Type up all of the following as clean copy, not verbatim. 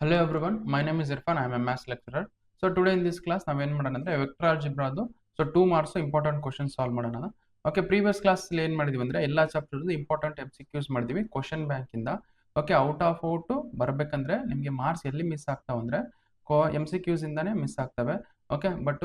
Hello everyone, my name is Irfan. I am a maths lecturer. So today in this class ನಾವು ಏನು ಮಾಡೋಣ ಅಂದ್ರೆ vector ಆಲ್ಜಿಬ್ರಾದು 2 marks important question solve ಮಾಡೋಣ. Okay, previous class ಏನ್ ಮಾಡಿದ್ವಿ ಅಂದ್ರೆ ಎಲ್ಲಾ ಚಾಪ್ಟರ್ ಇಂಪಾರ್ಟೆಂಟ್ MCQs ಮಾಡಿದ್ವಿ ಕ್ವಶನ್ ಬ್ಯಾಂಕ್ ಇಂದ. ಓಕೆ, ಔಟ್ ಆಫ್ ಔಟ್ ಬರಬೇಕಂದ್ರೆ ನಿಮಗೆ ಮಾರ್ಕ್ಸ್ ಎಲ್ಲಿ ಮಿಸ್ ಆಗ್ತಾವ ಅಂದ್ರೆ MCQs ಇಂದಾನೆ ಮಿಸ್ ಆಗ್ತವೆ. ಓಕೆ, ಬಟ್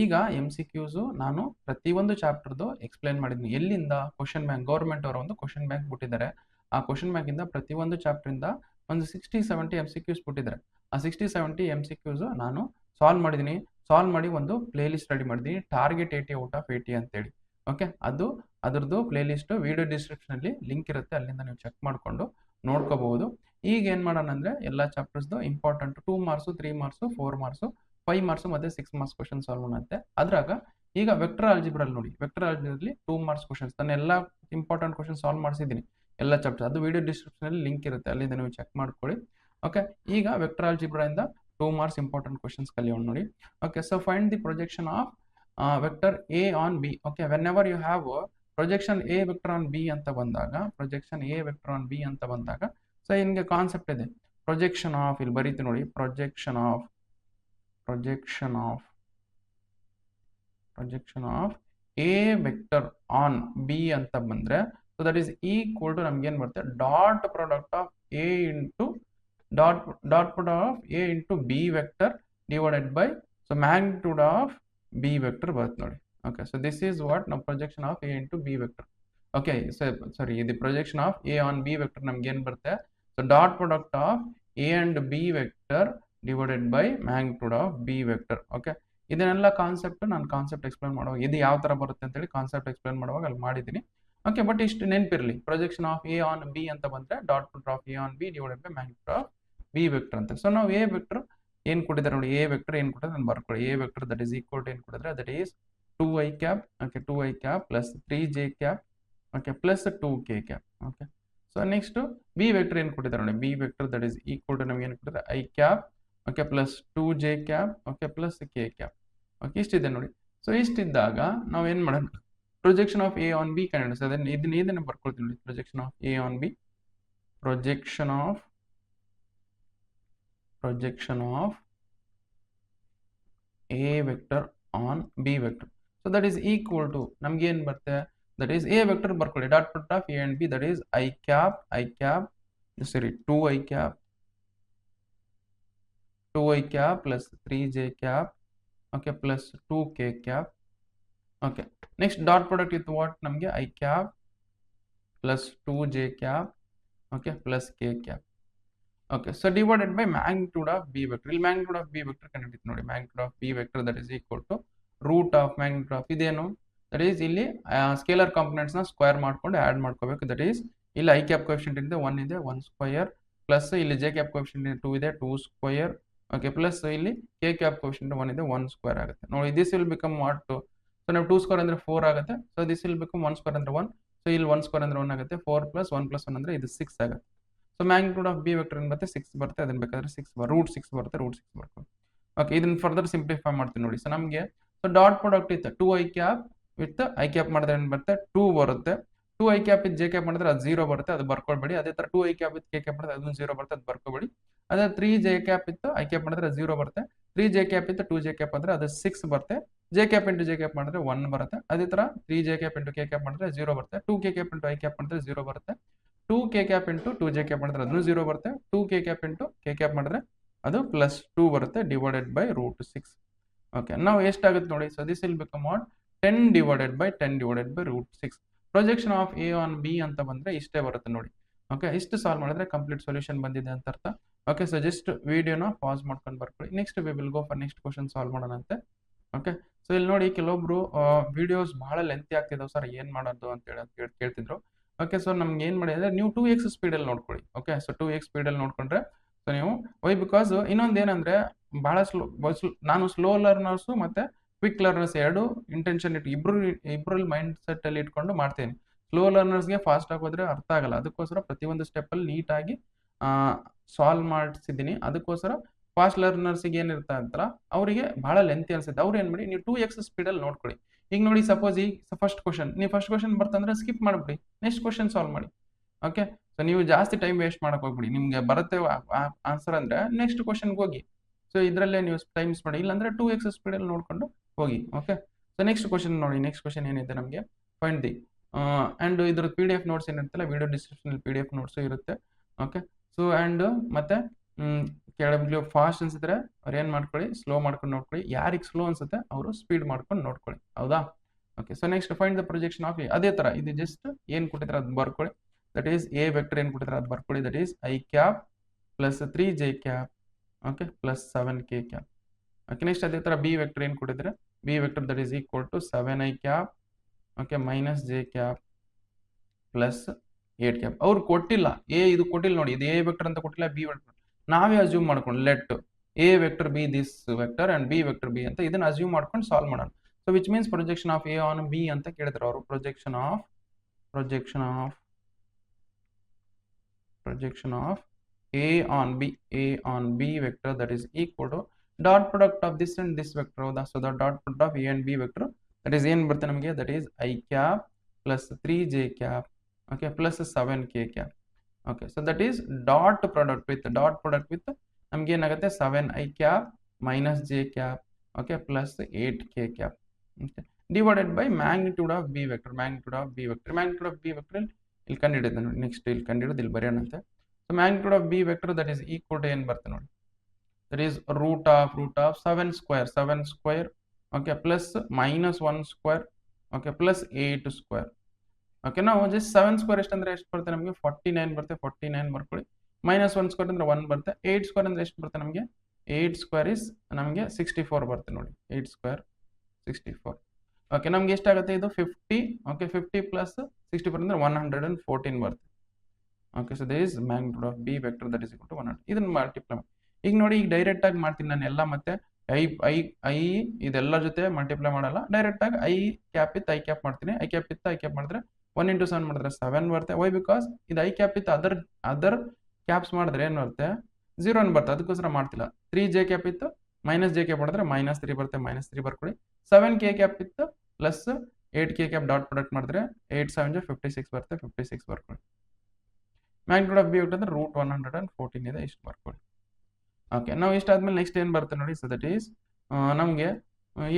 ಈಗ MCQs ನಾನು ಪ್ರತಿಯೊಂದು ಚಾಪ್ಟರ್ದು ಎಕ್ಸ್ಪ್ಲೈನ್ ಮಾಡಿದ್ನಿ. ಎಲ್ಲಿಂದ? ಕ್ವಶನ್ ಬ್ಯಾಂಕ್, ಗೌರ್ಮೆಂಟ್ ಅವರ ಒಂದು ಕ್ವಶನ್ ಬ್ಯಾಂಕ್ ಬಿಟ್ಟಿದ್ದಾರೆ. ಆ ಕ್ವಶನ್ ಬ್ಯಾಂಕ್ ಇಂದ ಪ್ರತಿಯೊಂದು ಚಾಪ್ಟರ್ ಇಂದ ಒಂದು 60-70 MCQs ಬಿಟ್ಟಿದ್ದಾರೆ. ಆ 60-70 MCQs ನಾನು ಸಾಲ್ವ್ ಮಾಡಿದ್ದೀನಿ. ಸಾಲ್ವ್ ಮಾಡಿ ಒಂದು ಪ್ಲೇ ಲಿಸ್ಟ್ ರೆಡಿ ಮಾಡಿದ್ದೀನಿ, ಟಾರ್ಗೆಟ್ 80 ಔಟ್ ಆಫ್ 80 ಅಂತೇಳಿ. ಓಕೆ, ಅದರದ್ದು ಪ್ಲೇ ಲಿಸ್ಟ್ ವಿಡಿಯೋ ಡಿಸ್ಕ್ರಿಪ್ಷನ್ ಅಲ್ಲಿ ಲಿಂಕ್ ಇರುತ್ತೆ, ಅಲ್ಲಿಂದ ನೀವು ಚೆಕ್ ಮಾಡಿಕೊಂಡು ನೋಡ್ಕೋಬಹುದು. ಈಗ ಏನ್ ಮಾಡೋಣ ಅಂದ್ರೆ ಎಲ್ಲಾ ಚಾಪ್ಟರ್ಸ್ದು important 2 marks, 3 marks, 4 marks, 5 marks ಮತ್ತೆ 6 ಮಾರ್ಕ್ಸ್ ಕ್ವಶನ್ ಸಾಲ್ವ್ ಮಾಡುತ್ತೆ. ಅದ್ರಾಗ ಈಗ ವೆಕ್ಟರ್ ಆಲ್ಜಿಬ್ರಾ ನೋಡಿ, ವೆಕ್ಟರ್ ಆಲ್ಜಿಬ್ರಲ್ಲಿ 2 ಮಾರ್ಕ್ಸ್ ಕ್ವಶನ್ಸ್ ನಾನು ಎಲ್ಲ ಇಂಪಾರ್ಟೆಂಟ್ ಕ್ವಶನ್ ಸಾಲ್ವ್ ಮಾಡಿಸಿದ್ದೀನಿ ಎಲ್ಲ ಚಾಪ್ಟರ್. ಅದು ವಿಡಿಯೋ ಡಿಸ್ಕ್ರಿಪ್ಷನ್ ಅಲ್ಲಿ ಲಿಂಕ್ ಇರುತ್ತೆ, ಅಲ್ಲಿಂದ ನೀವು ಚೆಕ್ ಮಾಡ್ಕೊಳ್ಳಿ. ಓಕೆ, ಈಗ ವೆಕ್ಟರ್ ಆಲ್ಜಿಬ್ರಾ ಇಂದ 2 ಮಾರ್ಕ್ಸ್ ಇಂಪಾರ್ಟೆಂಟ್ ಕ್ವಶನ್ಸ್ ಕಲಿಯೋಣ ನೋಡಿ. Okay, so find the projection of vector A on B. Okay, whenever you have projection A vector on B ಅಂತ ಬಂದಾಗ, projection A vector on B ಅಂತ ಬಂದಾಗ, so ನಿಮಗೆ concept ಇದೆ projection of, ಇಲ್ಲಿ ಬರೀತಿ ನೋಡಿ, projection of A vector on B ಅಂತ ಬಂದ್ರೆ, so that is equal to ನಮ್ಗೆ ಏನ್ ಬರುತ್ತೆ, dot product of a into b vector divided by magnitude of b vector ಬರುತ್ತೆ ನೋಡಿ. Okay, so this is what now projection of a into b vector. Okay, so sorry, the projection of a on b vector ನಮ್ಗೆ ಏನ್ ಬರುತ್ತೆ, so dot product of a and b vector divided by magnitude of b vector. Okay, ಇದನ್ನೆಲ್ಲ concept ನಾನು concept explain ಮಾಡುವಾಗ ಇದು ಯಾವ ತರ ಬರುತ್ತೆ ಅಂತೇಳಿ ಕಾನ್ಸೆಪ್ಟ್ ಎಕ್ಸ್ಪ್ಲೇನ್ ಮಾಡುವಾಗ ಅಲ್ಲಿ ಮಾಡಿದ್ದೀನಿ. ಓಕೆ, ಬಟ್ ಇಷ್ಟು ನೆನಪಿರಲಿ, projection of A on B ಅಂತ ಬಂದ್ರೆ dot product of A on B divided by magnitude of B vector ಅಂತ. ಸೊ ನಾವು ಎ ವೆಕ್ಟರ್ ಏನ್ ಕೊಟ್ಟಿದ್ದಾರೆ ನೋಡಿ, ಎ ವೆಕ್ಟರ್ ಏನ್ ಕೊಟ್ಟಿದ್ದಾರೆ ನಾನು ಬರ್ಕೊಳ್ಳಿ. A vector that is equal to ಏನ್ ಕೊಟ್ಟಿದ್ರೆ, that is 2i cap. Okay, 2i cap plus 3j cap. Okay, plus 2k cap. Okay, so next B vector ಏನ್ ಕೊಟ್ಟಿದ್ದಾರೆ ನೋಡಿ, B vector that is equal to ನಮ್ಗೆ ಏನ್ ಕೊಟ್ಟಿದ್ದಾರೆ, i cap. Okay, plus 2j cap. Okay, plus k cap. Okay, ಇಷ್ಟಿದೆ ನೋಡಿ. So ಇಷ್ಟಿದ್ದಾಗ ನಾವು ಏನ್ ಮಾಡೋಣ, projection of a on b ಕಂಡು. ಸೊ ಇದನ್ನ ಬರ್ಕೊಳ್ತೀನಿ ನೋಡಿ, projection of a on b, projection of a vector on b vector. So that is equal to ನಮ್ಗೆ ಏನ್ ಬರುತ್ತೆ, that is a vector ಬರ್ಕೊಳ್ಳಿ, dot product of a and b, that is i cap sorry 2i cap plus 3j cap. Okay, plus 2k cap. Okay, next dot product with what, ನಮಗೆ i cap plus 2j cap. Okay, plus k cap. Okay, so divided by magnitude of b vector. ಇಲ್ಲಿ magnitude of b vector ಕಂಡುಹಿಡಿತು ನೋಡಿ, magnitude of b vector that is equal to root of magnitude of ಇದೇನು, that is ಇಲ್ಲಿ scalar components ನ square ಮಾಡ್ಕೊಂಡು add ಮಾಡ್ಕೋಬೇಕು. That is ಇಲ್ಲಿ i cap coefficient ಇದೆ 1 ಇದೆ, 1 ಸ್ಕ್ವೇರ್, ಪ್ಲಸ್ ಇಲ್ಲಿ j cap ಕೋಎಫಿಷಿಯಂಟ್ 2 ಇದೆ, 2 ಸ್ಕ್ವೇರ್. ಓಕೆ, ಪ್ಲಸ್ ಇಲ್ಲಿ k cap ಕೋಎಫಿಷಿಯಂಟ್ 1 ಇದೆ, 1 ಸ್ಕ್ವೇರ್ ಆಗುತ್ತೆ ನೋಡಿ. This will become what, so ನಾವು 2 ಸ್ಕ್ವೇರ್ ಅಂದ್ರೆ 4 ಆಗುತ್ತೆ. So this will become 1 square ಅಂದ್ರೆ 1. ಸೊ ಇಲ್ಲಿ 1 ಸ್ಕ್ವೇರ್ ಅಂದ್ರೆ 1 ಆಗುತ್ತೆ. 4 ಪ್ಲಸ್ 1 ಪ್ಲಸ್ 1 ಅಂದ್ರೆ ಇದು 6 ಆಗುತ್ತೆ. So magnitude of B vector ಏನ್ ಬರುತ್ತೆ, 6 ಬರುತ್ತೆ. ಅದನ್ನ ಬೇಕಾದ್ರೆ ರೂಟ್ 6 ಬರುತ್ತೆ, ರೂಟ್ 6 ಬರ್ಕೊಳ್ಳಿ. ಓಕೆ, ಇದನ್ನ ಫರ್ದರ್ ಸಿಂಪ್ಲಿಫೈ ಮಾಡ್ತೀನಿ ನೋಡಿ. ಸೊ ನಮಗೆ ಸೊ ಡಾಟ್ ಪ್ರಾಡಕ್ಟ್ ಇತ್ತು 2i cap with i cap ಮಾಡಿದ್ರೆ ಏನ್ ಬರುತ್ತೆ, 2 ಬರುತ್ತೆ. 2i cap with j cap ಮಾಡಿದ್ರೆ ಅದು 0 ಬರುತ್ತೆ, ಅದು ಬರ್ಕೊಳ್ಬೇಡಿ. ಅದೇ ತರ 2i cap with k cap ಮಾಡಿದ್ರೆ ಅದನ್ನು 0 ಬರುತ್ತೆ, ಅದು ಬರ್ಕೋಬೇಡಿ. ಅದೇ 3j ಕ್ಯಾಪ್ ಇತ್ತು i ಕ್ಯಾಪ್ ಮಾಡಿದ್ರೆ 0 ಬರುತ್ತೆ. 3j ಕ್ಯಾಪ್ ಇತ್ತು 2j ಕ್ಯಾಪ್ ಅಂದ್ರೆ ಅದು 6 ಬರುತ್ತೆ. j cap into j cap ಮಾಡಿದ್ರೆ 1 ಬರುತ್ತೆ. ಅದೇ ತರ 3j cap into k cap ಮಾಡಿದ್ರೆ 0 ಬರುತ್ತೆ. 2k cap into i cap ಮಾಡಿದ್ರೆ 0 ಬರುತ್ತೆ. 2k cap into 2j cap ಮಾಡಿದ್ರೆ ಅದನ್ನು 0 ಬರುತ್ತೆ. 2k cap into k cap ಮಾಡಿದ್ರೆ ಅದು ಪ್ಲಸ್ 2 ಬರುತ್ತೆ, ಡಿವೈಡೆಡ್ ಬೈ ರೂಟ್ 6. ಓಕೆ, ನಾವು ಎಷ್ಟಾಗುತ್ತೆ ನೋಡಿ, so this will become what, 10 divided by root 6. Projection of A on B ಅಂತ ಬಂದ್ರೆ ಇಷ್ಟೇ ಬರುತ್ತೆ ನೋಡಿ. ಓಕೆ, ಇಷ್ಟು ಸಾಲ್ವ್ ಮಾಡಿದ್ರೆ ಕಂಪ್ಲೀಟ್ ಸೊಲ್ಯೂಷನ್ ಬಂದಿದೆ ಅಂತ ಅರ್ಥ. ಓಕೆ, ಸೊ ಜಸ್ಟ್ ವಿಡಿಯೋನ ಪಾಸ್ ಮಾಡ್ಕೊಂಡು ಬರ್ಕೊಳ್ಳಿ. Next we will go for next question solve ಮಾಡೋಣಂತೆ. ಓಕೆ, ಸೊ ಇಲ್ಲಿ ನೋಡಿ, ಕೆಲವೊಬ್ರು ವಿಡಿಯೋಸ್ ಬಹಳ ಲೆಂತಿ ಆಗ್ತಿದಾವೆ ಸರ್, ಏನ್ ಮಾಡೋದು ಅಂತ ಹೇಳಿ ಕೇಳ್ತಿದ್ರು. ಓಕೆ, ಸೊ ನಮ್ಗೆ ಏನ್ ಮಾಡಿ ಅಂದ್ರೆ ನೀವು 2x ಸ್ಪೀಡಲ್ಲಿ ನೋಡ್ಕೊಳ್ಳಿ. ಓಕೆ, ಸೊ 2x ಸ್ಪೀಡಲ್ಲಿ ನೋಡ್ಕೊಂಡ್ರೆ ಸೊ ನೀವು ಬಿಕಾಸ್ ಇನ್ನೊಂದು ಏನಂದ್ರೆ ಬಹಳ ನಾನು ಸ್ಲೋ ಲರ್ನರ್ಸ್ ಮತ್ತೆ ಕ್ವಿಕ್ ಲರ್ನರ್ಸ್ ಎರಡು ಇಂಟೆನ್ಷನ್ ಇಬ್ರಲ್ಲಿ ಮೈಂಡ್ ಸೆಟ್ ಅಲ್ಲಿ ಇಟ್ಕೊಂಡು ಮಾಡ್ತೀನಿ. ಸ್ಲೋ ಲರ್ನರ್ಸ್ಗೆ ಫಾಸ್ಟ್ ಆಗಿ ಹೋದ್ರೆ ಅರ್ಥ ಆಗಲ್ಲ, ಅದಕ್ಕೋಸ್ಕರ ಪ್ರತಿಯೊಂದು ಸ್ಟೆಪ್ ಅಲ್ಲಿ ನೀಟಾಗಿ ಸಾಲ್ವ್ ಮಾಡಿಸಿದ್ದೀನಿ. ಅದಕ್ಕೋಸ್ಕರ ಫಾಸ್ಟ್ ಲರ್ನರ್ಸ್ಗೆ ಏನಿರ್ತಾ ಅಂತಲ್ಲ ಅವರಿಗೆ ಬಹಳ ಲೆಂತಿ ಅನ್ಸುತ್ತೆ. ಅವ್ರು ಏನ್ ಮಾಡಿ, ನೀವು 2x ಸ್ಪೀಡಲ್ಲಿ ನೋಡ್ಕೊಳ್ಳಿ. ಈಗ ನೋಡಿ, ಸಪೋಸ್ ಈಗ ಫಸ್ಟ್ ಕ್ವಶನ್, ನೀವು ಫಸ್ಟ್ ಕ್ವಶನ್ ಬರ್ತಂದ್ರೆ ಸ್ಕಿಪ್ ಮಾಡ್ಬಿಡಿ, ನೆಕ್ಸ್ಟ್ ಕ್ವಶನ್ ಸಾಲ್ವ್ ಮಾಡಿ. ಓಕೆ, ಸೊ ನೀವು ಜಾಸ್ತಿ ಟೈಮ್ ವೇಸ್ಟ್ ಮಾಡಕ್ಕೆ ಹೋಗ್ಬಿಡಿ. ನಿಮಗೆ ಬರುತ್ತೆ ಆನ್ಸರ್ ಅಂದರೆ ನೆಕ್ಸ್ಟ್ ಕ್ವಶನ್ಗೆ ಹೋಗಿ. ಸೊ ಇದರಲ್ಲೇ ನೀವು ಟೈಮ್ಸ್ ಮಾಡಿ, ಇಲ್ಲಾಂದರೆ 2x ಸ್ಪೀಡಲ್ಲಿ ನೋಡಿಕೊಂಡು ಹೋಗಿ. ಓಕೆ, ಸೊ ನೆಕ್ಸ್ಟ್ ಕ್ವಶನ್ ನೋಡಿ. ನೆಕ್ಸ್ಟ್ ಕ್ವಶನ್ ಏನಿದೆ ನಮಗೆ, ಫೈಂಡ್ ದಿ ಆ್ಯಂಡ್ ಇದ್ರ PDF ನೋಟ್ಸ್ ಏನಿರುತ್ತಲ್ಲ, ವಿಡಿಯೋ ಡಿಸ್ಕ್ರಿಪ್ಷನಲ್ಲಿ PDF ನೋಟ್ಸು ಇರುತ್ತೆ. ಓಕೆ, ಸೊ ಆ್ಯಂಡ್ ಮತ್ತೆ ಕೆಳಗೆ ಫಾಸ್ಟ್ ಅನ್ಸಿದ್ರೆ ಅವ್ರು ಏನು ಮಾಡ್ಕೊಳ್ಳಿ, ಸ್ಲೋ ಮಾಡ್ಕೊಂಡು ನೋಡ್ಕೊಳ್ಳಿ. ಯಾರಿಗೆ ಸ್ಲೋ ಅನ್ಸುತ್ತೆ ಅವರು ಸ್ಪೀಡ್ ಮಾಡ್ಕೊಂಡು ನೋಡ್ಕೊಳ್ಳಿ. ಹೌದಾ? Okay, so next find the projection of A. ಅದೇ ಥರ ಇದು ಜಸ್ಟ್ ಏನು ಕೊಟ್ಟಿದ್ರೆ ಅದು ಬರ್ಕೊಳ್ಳಿ. ದಟ್ ಈಸ್ ಎ ವೆಕ್ಟರ್ ಏನು ಕೊಟ್ಟಿದ್ರೆ ಅದು ಬರ್ಕೊಳ್ಳಿ. That is i cap plus 3j cap, okay, plus 7k cap. Okay, next ಅದೇ ಥರ ಬಿ ವೆಕ್ಟರ್ ಏನು ಕೊಟ್ಟಿದ್ರೆ, B vector that is equal to 7i cap, okay, minus j cap plus 8 cap. ಅವ್ರು ಕೊಟ್ಟಿಲ್ಲ, ಇದು ಕೊಟ್ಟಿಲ್ಲ ನೋಡಿ, ಇದು ಎ ವೆಕ್ಟರ್ ಅಂತ ಕೊಟ್ಟಿಲ್ಲ, ಬಿ ವೆಕ್ಟರ್. ನಾವೇ ಅಸ್ಯೂಮ್ ಮಾಡ್ಕೊಂಡು let A vector B this vector and B vector B ಅಂತ ಇದನ್ನ ಅಸ್ಯೂಮ್ ಮಾಡ್ಕೊಂಡು ಸಾಲ್ವ್ ಮಾಡೋಣ. So which means projection of A on B ಅಂತ ಕೇಳಿದ್ರು ಅವರು. Projection of A on B vector that is equal to dot product of this and this vector. So the dot product of A and B vector that is ಏನು ಬರುತ್ತೆ ನಮಗೆ, that is i cap plus 3j cap, okay, plus 7k cap. Okay, so that is dot product with ನಮಗೆ ಏನಾಗುತ್ತೆ 7i cap minus j cap, okay, plus 8k cap, okay, divided by magnitude of B vector. magnitude of B vector ಇಲ್ಲಿ ಕಂಡುಹಿಡಿಯೋದು ನೋಡಿ. Next ಇಲ್ಲಿ ಕಂಡುಹಿಡಿದು ಇಲ್ಲಿ ಬರೆಯೋಣಂತೆ. So magnitude of B vector that is equal to ಏನು ಬರುತ್ತೆ ನೋಡಿ, that is root of 7 square, okay, plus minus 1 square, okay, plus 8 square. Okay, ನಾವು just 7 square ಎಷ್ಟು ಅಂದರೆ ಎಷ್ಟು ಬರುತ್ತೆ ನಮಗೆ, 49 ಬರುತ್ತೆ. 49 ಬರ್ಕೊಳ್ಳಿ. ಮೈನಸ್ 1 ಸ್ಕ್ವೇರ್ ಅಂದರೆ 1 ಬರುತ್ತೆ. 8 ಸ್ಕ್ವೇರ್ ಅಂದರೆ ಎಷ್ಟು ಬರುತ್ತೆ ನಮಗೆ, 8 ಸ್ಕ್ವೇರ್ ಇಸ್ ನಮಗೆ 64 ಬರುತ್ತೆ ನೋಡಿ. 8 ಸ್ಕ್ವೇರ್ 64. ಓಕೆ, ನಮ್ಗೆ ಎಷ್ಟಾಗುತ್ತೆ ಇದು 50. ಓಕೆ, 50 ಪ್ಲಸ್ 64 ಅಂದರೆ 114 ಬರುತ್ತೆ. Okay, so there is magnitude of B vector that is equal to 100. ಇದನ್ನ ಮಲ್ಟಿಪ್ಲೈ ಮಾಡಿ. ಈಗ ನೋಡಿ, ಈಗ ಡೈರೆಕ್ಟ್ ಆಗಿ ಮಾಡ್ತೀನಿ ನಾನು ಎಲ್ಲ. ಮತ್ತೆ ಐ ಇದೆಲ್ಲ ಜೊತೆ ಮಲ್ಟಿಪ್ಲೈ ಮಾಡಲ್ಲ, ಡೈರೆಕ್ಟ್ ಆಗಿ i cap with i cap ಮಾಡ್ತೀನಿ. i cap with i cap ಮಾಡಿದ್ರೆ 1 into 7 ಮಾಡಿದ್ರೆ 7 ಬರುತ್ತೆ. ವೈ ಬಿಕಾಸ್ ಇದು i cap with other caps ಮಾಡಿದ್ರೆ ಏನು ಬರುತ್ತೆ, 0 ಅನ್ನು ಬರುತ್ತೆ. ಅದಕ್ಕೋಸ್ಕರ ಮಾಡ್ತಿಲ್ಲ. 3j ಕ್ಯಾಪ್ ಇತ್ತು ಮೈನಸ್ j ಕ್ಯಾಪ್ ಮಾಡಿದ್ರೆ -3 ಬರುತ್ತೆ. -3 ಬರ್ಕೊಳ್ಳಿ. 7k ಕ್ಯಾಪ್ ಇತ್ತು plus 8k cap dot product ಮಾಡಿದ್ರೆ 8 7 56 ಬರುತ್ತೆ. 56 ಬರ್ಕೊಳ್ಳಿ. ಮ್ಯಾಗ್ನಿಟ್ಯೂಡ್ ಆಫ್ ಬಿ ವೆಕ್ಟರ್ ಅಂದ್ರೆ √114 ಇದೆ. ಇಷ್ಟು ಬರ್ಕೊಳ್ಳಿ. ಓಕೆ, ನಾವು ಇಷ್ಟಾದ್ಮೇಲೆ ನೆಕ್ಸ್ಟ್ ಏನು ಬರುತ್ತೆ ನೋಡಿ. ಸೊ ದಟ್ ಈಸ್ ನಮಗೆ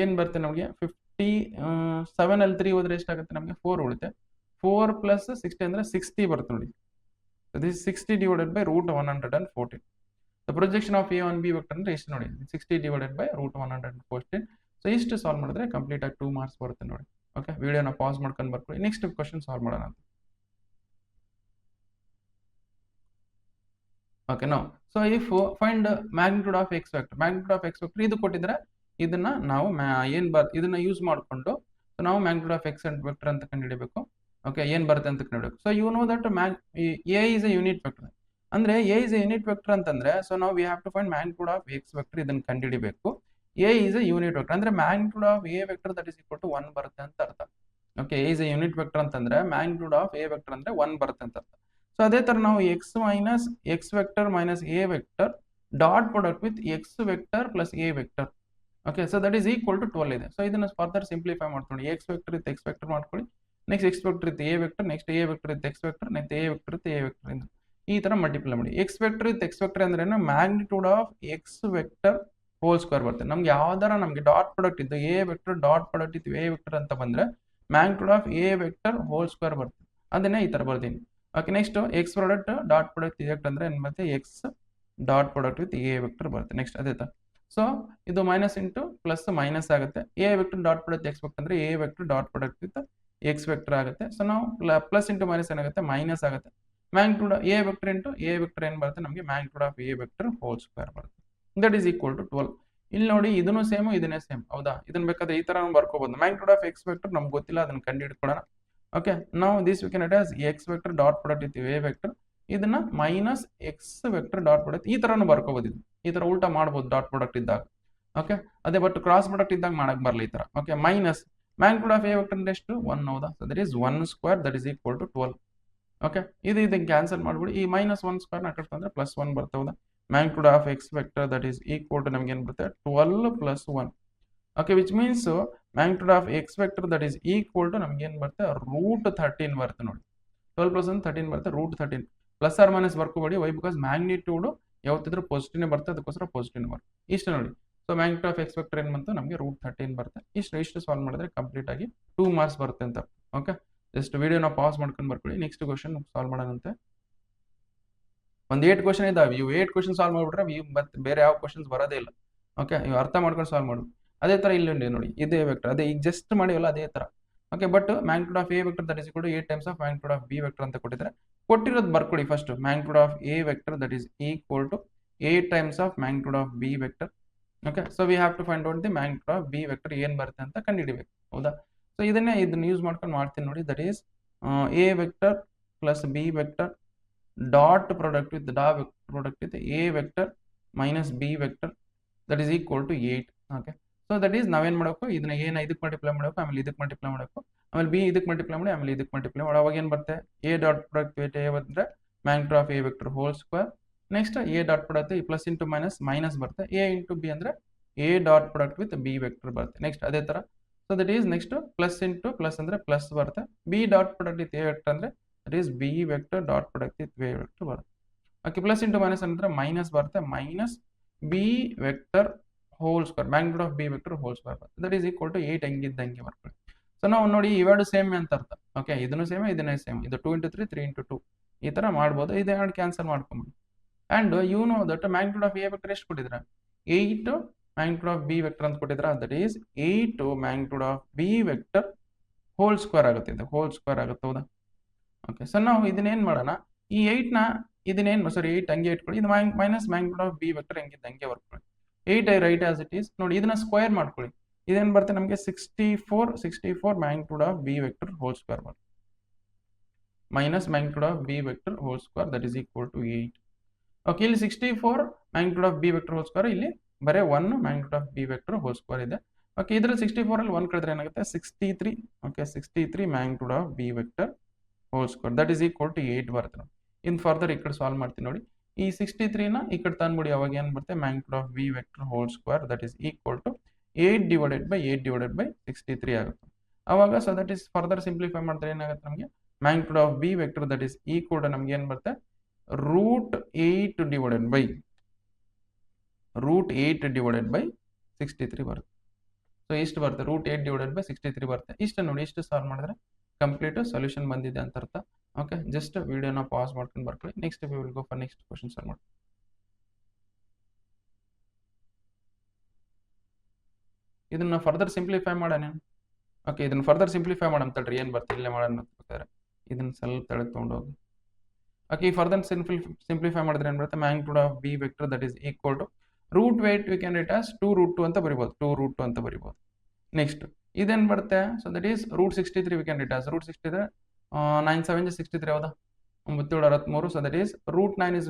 ಏನು ಬರುತ್ತೆ ನಮಗೆ 57 ಅಲ್ಲಿ 3 ಹೋದ್ರೆ ಎಷ್ಟಾಗುತ್ತೆ ನಮಗೆ, 4 ಉಳಿತೆ. 4 ಪ್ಲಸ್ 60 ಅಂದರೆ 60 ಬರುತ್ತೆ ನೋಡಿ. So this 60 divided by √114. The projection of A on B vector ಅಂದ್ರೆ ಎಷ್ಟು ನೋಡಿ, 60 ಡಿವೈಡೆಡ್ ಬೈ √114. ಸೊ ಇಷ್ಟು ಸಾಲ್ವ್ ಮಾಡಿದ್ರೆ ಕಂಪ್ಲೀಟ್ ಆಗಿ 2 ಮಾರ್ಕ್ಸ್ ಬರುತ್ತೆ ನೋಡಿ. ಓಕೆ, ವಿಡಿಯೋನ ಪಾಸ್ ಮಾಡ್ಕೊಂಡು ಬರ್ಕೊಳ್ಳಿ. ನೆಕ್ಸ್ಟ್ ಕ್ವಶನ್ ಸಾಲ್ವ್ ಮಾಡೋಣ ಅಂತ. Okay, no so if find magnitude of X vector ಇದು ಕೊಟ್ಟಿದ್ರೆ ಇದನ್ನ ನಾವು ಇದನ್ನ ಯೂಸ್ ಮಾಡಿಕೊಂಡು ನಾವು ಮ್ಯಾಗ್ನಿಟ್ಯೂಡ್ ಆಫ್ ಎಕ್ಸ್ ವೆಕ್ಟರ್ ಅಂತ ಕಂಡುಹಿಡಬೇಕು. ಓಕೆ, ಏನು ಬರುತ್ತೆ ಅಂತ ಕಂಡುಹಿಡಬೇಕು. So you know that a is a unit vector. ಅಂದ್ರೆ a is a unit vector ಅಂತಂದ್ರೆ ಸೊ ನಾವು we have to find magnitude of X vector. ಇದನ್ನ ಕಂಡುಹಿಡಬೇಕು. A is a unit vector ಅಂದ್ರೆ magnitude of A vector that is equal to 1 ಬರುತ್ತೆ ಅಂತ ಅರ್ಥ. Okay, a is a unit vector ಅಂತಂದ್ರೆ magnitude of A vector ಅಂದ್ರೆ 1 ಬರುತ್ತೆ ಅಂತ ಅರ್ಥ. ಸೊ ಅದೇ ತರ ನಾವು x vector minus a vector dot product with x vector plus a vector. Okay, so that is equal to 12 ಇದೆ. ಸೊ ಇದನ್ನ ಫರ್ದರ್ ಸಿಂಪ್ಲಿಫೈ ಮಾಡ್ಕೊಳ್ಳಿ. X vector with x vector ಮಾಡ್ಕೊಳ್ಳಿ. Next x vector with A vector, next a vector with x vector, next a vector with A vector ಇಂದ ಈ ತರ multiply ಮಾಡಿ. X vector with x vector ಅಂದ್ರೆ magnitude of X vector whole square ಬರುತ್ತೆ. ನಮ್ಗೆ ಯಾವ್ದಾರ ನಮಗೆ ಡಾಟ್ ಪ್ರಾಡಕ್ಟ್ ಇದ್ದು ಎ ವೆಕ್ಟರ್ ಡಾಟ್ ಪ್ರಾಡಕ್ಟ್ ಇತ್ತು ಎ ವೆಕ್ಟರ್ ಅಂತ ಬಂದ್ರೆ magnitude of A vector whole square ಬರುತ್ತೆ. ಅದನ್ನೇ ಈ ತರ ಬರ್ತೀನಿ. Okay, next x product dot product a ಅಂದ್ರೆ ಏನು ಬರುತ್ತೆ, x dot product with A vector ಬರುತ್ತೆ. ನೆಕ್ಸ್ಟ್ ಅದೇ ತರ. ಸೊ ಇದು ಮೈನಸ್ ಇಂಟು ಪ್ಲಸ್ ಮೈನಸ್ ಆಗುತ್ತೆ. A vector dot product x vector ಅಂದ್ರೆ a vector dot product with x vector ಆಗುತ್ತೆ. ಸೊ ನಾವು ಪ್ಲಸ್ ಇಂಟು ಮೈನಸ್ ಏನಾಗುತ್ತೆ, ಮೈನಸ್ ಆಗುತ್ತೆ. Magnitude a vector into a vector ಏನು ಬರುತ್ತೆ ನಮಗೆ, magnitude of A vector whole square ಬರುತ್ತೆ. That is equal to 12. ಇಲ್ಲಿ ನೋಡಿ, ಇದನ್ನು ಸೇಮ್ ಇದನ್ನೇ ಸೇಮ್. ಹೌದಾ? ಇದನ್ನ ಬೇಕಾದ್ರೆ ಈ ತರ ಬರ್ಕೋಬಹುದು. ಮ್ಯಾಗ್ನಿಟ್ಯೂಡ್ ಆಫ್ ಎಕ್ಸ್ ವೆಕ್ಟರ್ ನಮ್ಗೆ ಗೊತ್ತಿಲ್ಲ, ಅದನ್ನ ಕಂಡುಹಿಡ್ಕೊಳ್ಳೋಣ. ಓಕೆ, ನಾವು this we can write as x vector dot product with A vector. ಇದನ್ನ minus x vector dot product ಈ ತರನು ಬರ್ಕೋಬಹುದು. ಈ ತರ ಉಲ್ಟಾ ಮಾಡಬಹುದು ಡಾಟ್ ಪ್ರಾಡಕ್ಟ್ ಇದ್ದಾಗ. ಓಕೆ, ಅದೇ ಬಟ್ ಕ್ರಾಸ್ ಪ್ರಾಡಕ್ಟ್ ಇದ್ದಾಗ ಮಾಡಕ್ ಬರಲ್ಲ ಈ ತರ. Okay, minus magnitude of A vector ಅಂದ್ರೆ ಎಷ್ಟು, 1. ಹೌದಾ? So that is 1 square that is equal to 12. Okay, ಇದನ್ನ ಕ್ಯಾನ್ಸಲ್ ಮಾಡ್ಬಿಡಿ. ಈ -1 ಸ್ಕ್ವೇರ್ ನ ಕಟ್ತಂದ್ರೆ +1 ಬರುತ್ತೆ. ಹೌದಾ? Magnitude of X vector that is equal to ನಮ್ಗೆ ಏನ್ ಬರುತ್ತೆ, 12 + 1. Okay, which means magnitude of X vector that is equal to ನಮ್ಗೆ ಏನ್ ಬರುತ್ತೆ, √13 ಬರುತ್ತೆ ನೋಡಿ. 12 + 1 13 ಬರುತ್ತೆ, √13. ಪ್ಲಸ್ ಆರ್ ಮೈನಸ್ ಬರ್ಕೋಬೇಡಿ. ವೈ ಬಿಕಾಸ್ ಮ್ಯಾಗ್ನಿಟ್ಯೂಡು ಯಾವತ್ತಿದ್ರೂ ಪಾಸಿಟಿವ್ನೇ ಬರುತ್ತೆ, ಅದಕ್ಕೋಸ್ಕರ ಪಾಸಿಟಿವ್ನೇ ಬರುತ್ತೆ. ಇಷ್ಟು ನೋಡಿ. So magnitude of X vector ಏನು ಬಂತು ನಮಗೆ √13 ಬರುತ್ತೆ. ಇಷ್ಟು ಸಾಲ್ವ್ ಮಾಡಿದ್ರೆ ಕಂಪ್ಲೀಟ್ ಆಗಿ 2 ಮಾರ್ಕ್ಸ್ ಬರುತ್ತೆ ಅಂತ. ಓಕೆ, ಜಸ್ಟ್ ವಿಡಿಯೋನ ಪಾಸ್ ಮಾಡ್ಕೊಂಡು ಬರ್ಕೊಳ್ಳಿ. ನೆಕ್ಸ್ಟ್ ಕ್ವಶನ್ ಸಾಲ್ವ್ ಮಾಡೋಣಂತೆ. ಒಂದು 8 ಕ್ವಶನ್ ಇದಾವೆ. ಇವು 8 ಕ್ವಶನ್ ಸಾಲ್ವ್ ಮಾಡಿಬಿಟ್ರೆ ಇವು ಮತ್ತೆ ಬೇರೆ ಯಾವ ಕ್ವಶನ್ಸ್ ಬರೋದೇ ಇಲ್ಲ. ಓಕೆ, ಇವು ಅರ್ಥ ಮಾಡ್ಕೊಂಡು ಸಾಲ್ವ್ ಮಾಡೋದು. ಅದೇ ಥರ ಇಲ್ಲಿ ನೋಡಿ, ಇದೇ ವೆಕ್ಟರ್, ಅದೇ ಈಗ ಜಸ್ಟ್ ಮಾಡಿವಲ್ಲ ಅದೇ ಥರ. Okay, but magnitude of A vector that is equal to 8 times of magnitude of B vector ಅಂತ ಕೊಟ್ಟಿದ್ರೆ, ಕೊಟ್ಟಿರೋದು ಬರ್ಕೊಳ್ಳಿ first. Magnitude of A vector that is equal to 8 times of magnitude of B vector. Okay, so we have to find out the magnitude of B vector ಏನು ಬರುತ್ತೆ ಅಂತ ಕಂಡುಹಿಡಿಬೇಕು. ಹೌದಾ? So ಇದನ್ನ ಯೂಸ್ ಮಾಡ್ಕೊಂಡು ಮಾಡ್ತೀನಿ ನೋಡಿ. That is A vector plus B vector dot product with A vector minus B vector that is equal to 8. Okay, so that is ನಾವೇನು ಮಾಡಬೇಕು, ಇದನ್ನ ಏನು ಇದಕ್ಕೆ ಮಲ್ಟಿಪ್ಲೈ ಮಾಡಬೇಕು, ಆಮೇಲೆ ಇದಕ್ಕೆ ಮಲ್ಟಿಪ್ಲೈ ಮಾಡಬೇಕು, ಆಮೇಲೆ ಬಿ ಇದಕ್ಕೆ ಮಲ್ಟಿಪ್ಲೈ ಮಾಡಿ, ಆಮೇಲೆ ಇದಕ್ಕೆ ಮಲ್ಟಿಪ್ಲೈ ಮಾಡಿ. ಅವಾಗ ಏನು ಬರುತ್ತೆ, a dot product with a ಬಂದರೆ magnitude of A vector whole square. Next a dot product plus into minus ಬರುತ್ತೆ. ಎ ಇಂಟು ಬಿ ಅಂದರೆ a dot product with B vector ಬರುತ್ತೆ. ನೆಕ್ಸ್ಟ್ ಅದೇ ಥರ. So that is next plus into plus ಅಂದರೆ plus ಬರುತ್ತೆ. B dot product with A vector ಅಂದರೆ that is b vector dot product with A vector ಬರುತ್ತೆ. Okay, plus into minus ಅಂದರೆ minus ಬರುತ್ತೆ. Minus B vector whole square magnitude of B vector whole square ಬರುತ್ತೆ. That is equal to 8 ಹಂಗಿದ್ದಂಗೆ ಬರ್ಕೊಳ್ಳಿ. So ನಾವು ನೋಡಿ ಇವೆರಡು same ಅಂತ ಅರ್ಥ. ಓಕೆ, ಇದನ್ನು ಸೇಮ್, ಇದನ್ನೇ ಸೇಮ್. ಇದು 2 ಇಂಟು 3, 3 ಇಂಟು 2 ಈ ಥರ ಮಾಡ್ಬೋದು. ಇದೆರಡು ಕ್ಯಾನ್ಸಲ್ ಮಾಡ್ಕೊಂಬಿಡಿ. And you know that magnitude of A vector ಎಷ್ಟು ಕೊಟ್ಟಿದ್ರೆ 8 ಮ್ಯಾಗ್ನಿಟ್ಯೂಡ್ ಆಫ್ ಬಿ ವೆಕ್ಟರ್ ಅಂತ ಕೊಟ್ಟಿದ್ರೆ that is 8 magnitude of B vector whole square ಆಗುತ್ತೆ. ಇದು ಹೋಲ್ ಸ್ಕ್ವೇರ್ ಆಗುತ್ತೆ. ಹೌದಾ? ಓಕೆ, ಸೊ ನಾವು ಇದನ್ನೇನು ಮಾಡೋಣ, ಈ 8ನ ಇದನ್ನೇನು 8 ಹಂಗೆ ಇಟ್ಕೊಳ್ಳಿ. ಇದು minus magnitude of B vector ಹೆಂಗಿದ್ದು ಹಂಗೆ ಬರ್ಕೊಳ್ಳಿ. 8 I write as it is. ನೋಡಿ ಇದನ್ನ ಸ್ಕ್ವೇರ್ ಮಾಡ್ಕೊಳ್ಳಿ. ಇದೇನು ಬರುತ್ತೆ ನಮಗೆ 64 magnitude of B vector whole square ಬರುತ್ತೆ. Minus magnitude of B vector whole square that is equal to 8. Okay, ಇಲ್ಲಿ 64 magnitude of B vector whole square, ಇಲ್ಲಿ ಬರೀ 1 magnitude of B vector whole square ಇದೆ. Okay, ಇದರಲ್ಲಿ 64 ಅಲ್ಲಿ 1 ಕಳೆದ್ರೆ ಏನಾಗುತ್ತೆ 63. Okay, 63 magnitude of B vector whole square that is equal to 8 ಬರುತ್ತೆ. ನೋಡಿ ಇನ್ ಫರ್ದರ್ ಈ ಕಡೆ ಸಾಲ್ವ್ ಮಾಡ್ತೀನಿ ನೋಡಿ. ಈ 63ನ ಈ ಕಡೆ ತಂದ್ಬಿಡಿ. ಅವಾಗ ಏನು ಬರುತ್ತೆ magnitude of B vector whole square that is equal to 8 divided by 63 ಆಗುತ್ತೆ. ಅವಾಗ so that is further simplify ಮಾಡಿದ್ರೆ ಏನಾಗುತ್ತೆ ನಮಗೆ magnitude of B vector that is equal to ನಮ್ಗೆ ಏನು ಬರುತ್ತೆ √8 ಡಿವೈಡೆಡ್ ಬೈ 63 ಬರುತ್ತೆ. ಸೊ ಇಷ್ಟು ಬರುತ್ತೆ √8 ಡಿವೈಡೆಡ್ ಬೈ 63 ಬರುತ್ತೆ. ಇಷ್ಟು ನೋಡಿ, ಇಷ್ಟು ಸಾಲ್ವ್ ಮಾಡಿದ್ರೆ ಕಂಪ್ಲೀಟ್ ಸೊಲ್ಯೂಷನ್ ಬಂದಿದೆ ಅಂತ ಅರ್ಥ. ಓಕೆ, ಜಸ್ಟ್ ವಿಡಿಯೋನ ಪಾಸ್ ಮಾಡ್ಕೊಂಡು ಬರ್ಕೊಳ್ಳಿ. Next we will go for next question solve ಮಾಡಿ. ಇದನ್ನ ಫರ್ದರ್ ಸಿಂಪ್ಲಿಫೈ ಮಾಡೋಣ. ಓಕೆ, ಇದನ್ನ ಫರ್ದರ್ ಸಿಂಪ್ಲಿಫೈ ಮಾಡೋಣ ತಡ್ರಿ. ಏನು ಬರ್ತಿಲ್ಲ ಇಲ್ಲೇ ಮಾಡೋಣ ಬೇಕಾದ್ರೆ ಇದನ್ನ ಸ್ವಲ್ಪ ತೆಳಗೆ ತೊಗೊಂಡೋಗಿ. ಓಕೆ, ಫರ್ದರ್ ಸಿಂಪ್ಲಿಫೈ ಮಾಡಿದ್ರೆ ಏನು ಬರುತ್ತೆ magnitude of B vector that is equal to √8 we can write as 2√2 ಅಂತ ಬರಿಬೋದು. 2√2 ಅಂತ ಬರಿಬೋದು. ನೆಕ್ಸ್ಟ್ ಇದೇನು ಬರುತ್ತೆ, so that is √63 we can write as √63 9 7 63 ಹೌದಾ, 9 7 63. ಸೊ ದಟ್ ಈಸ್ √9 ಇಸ್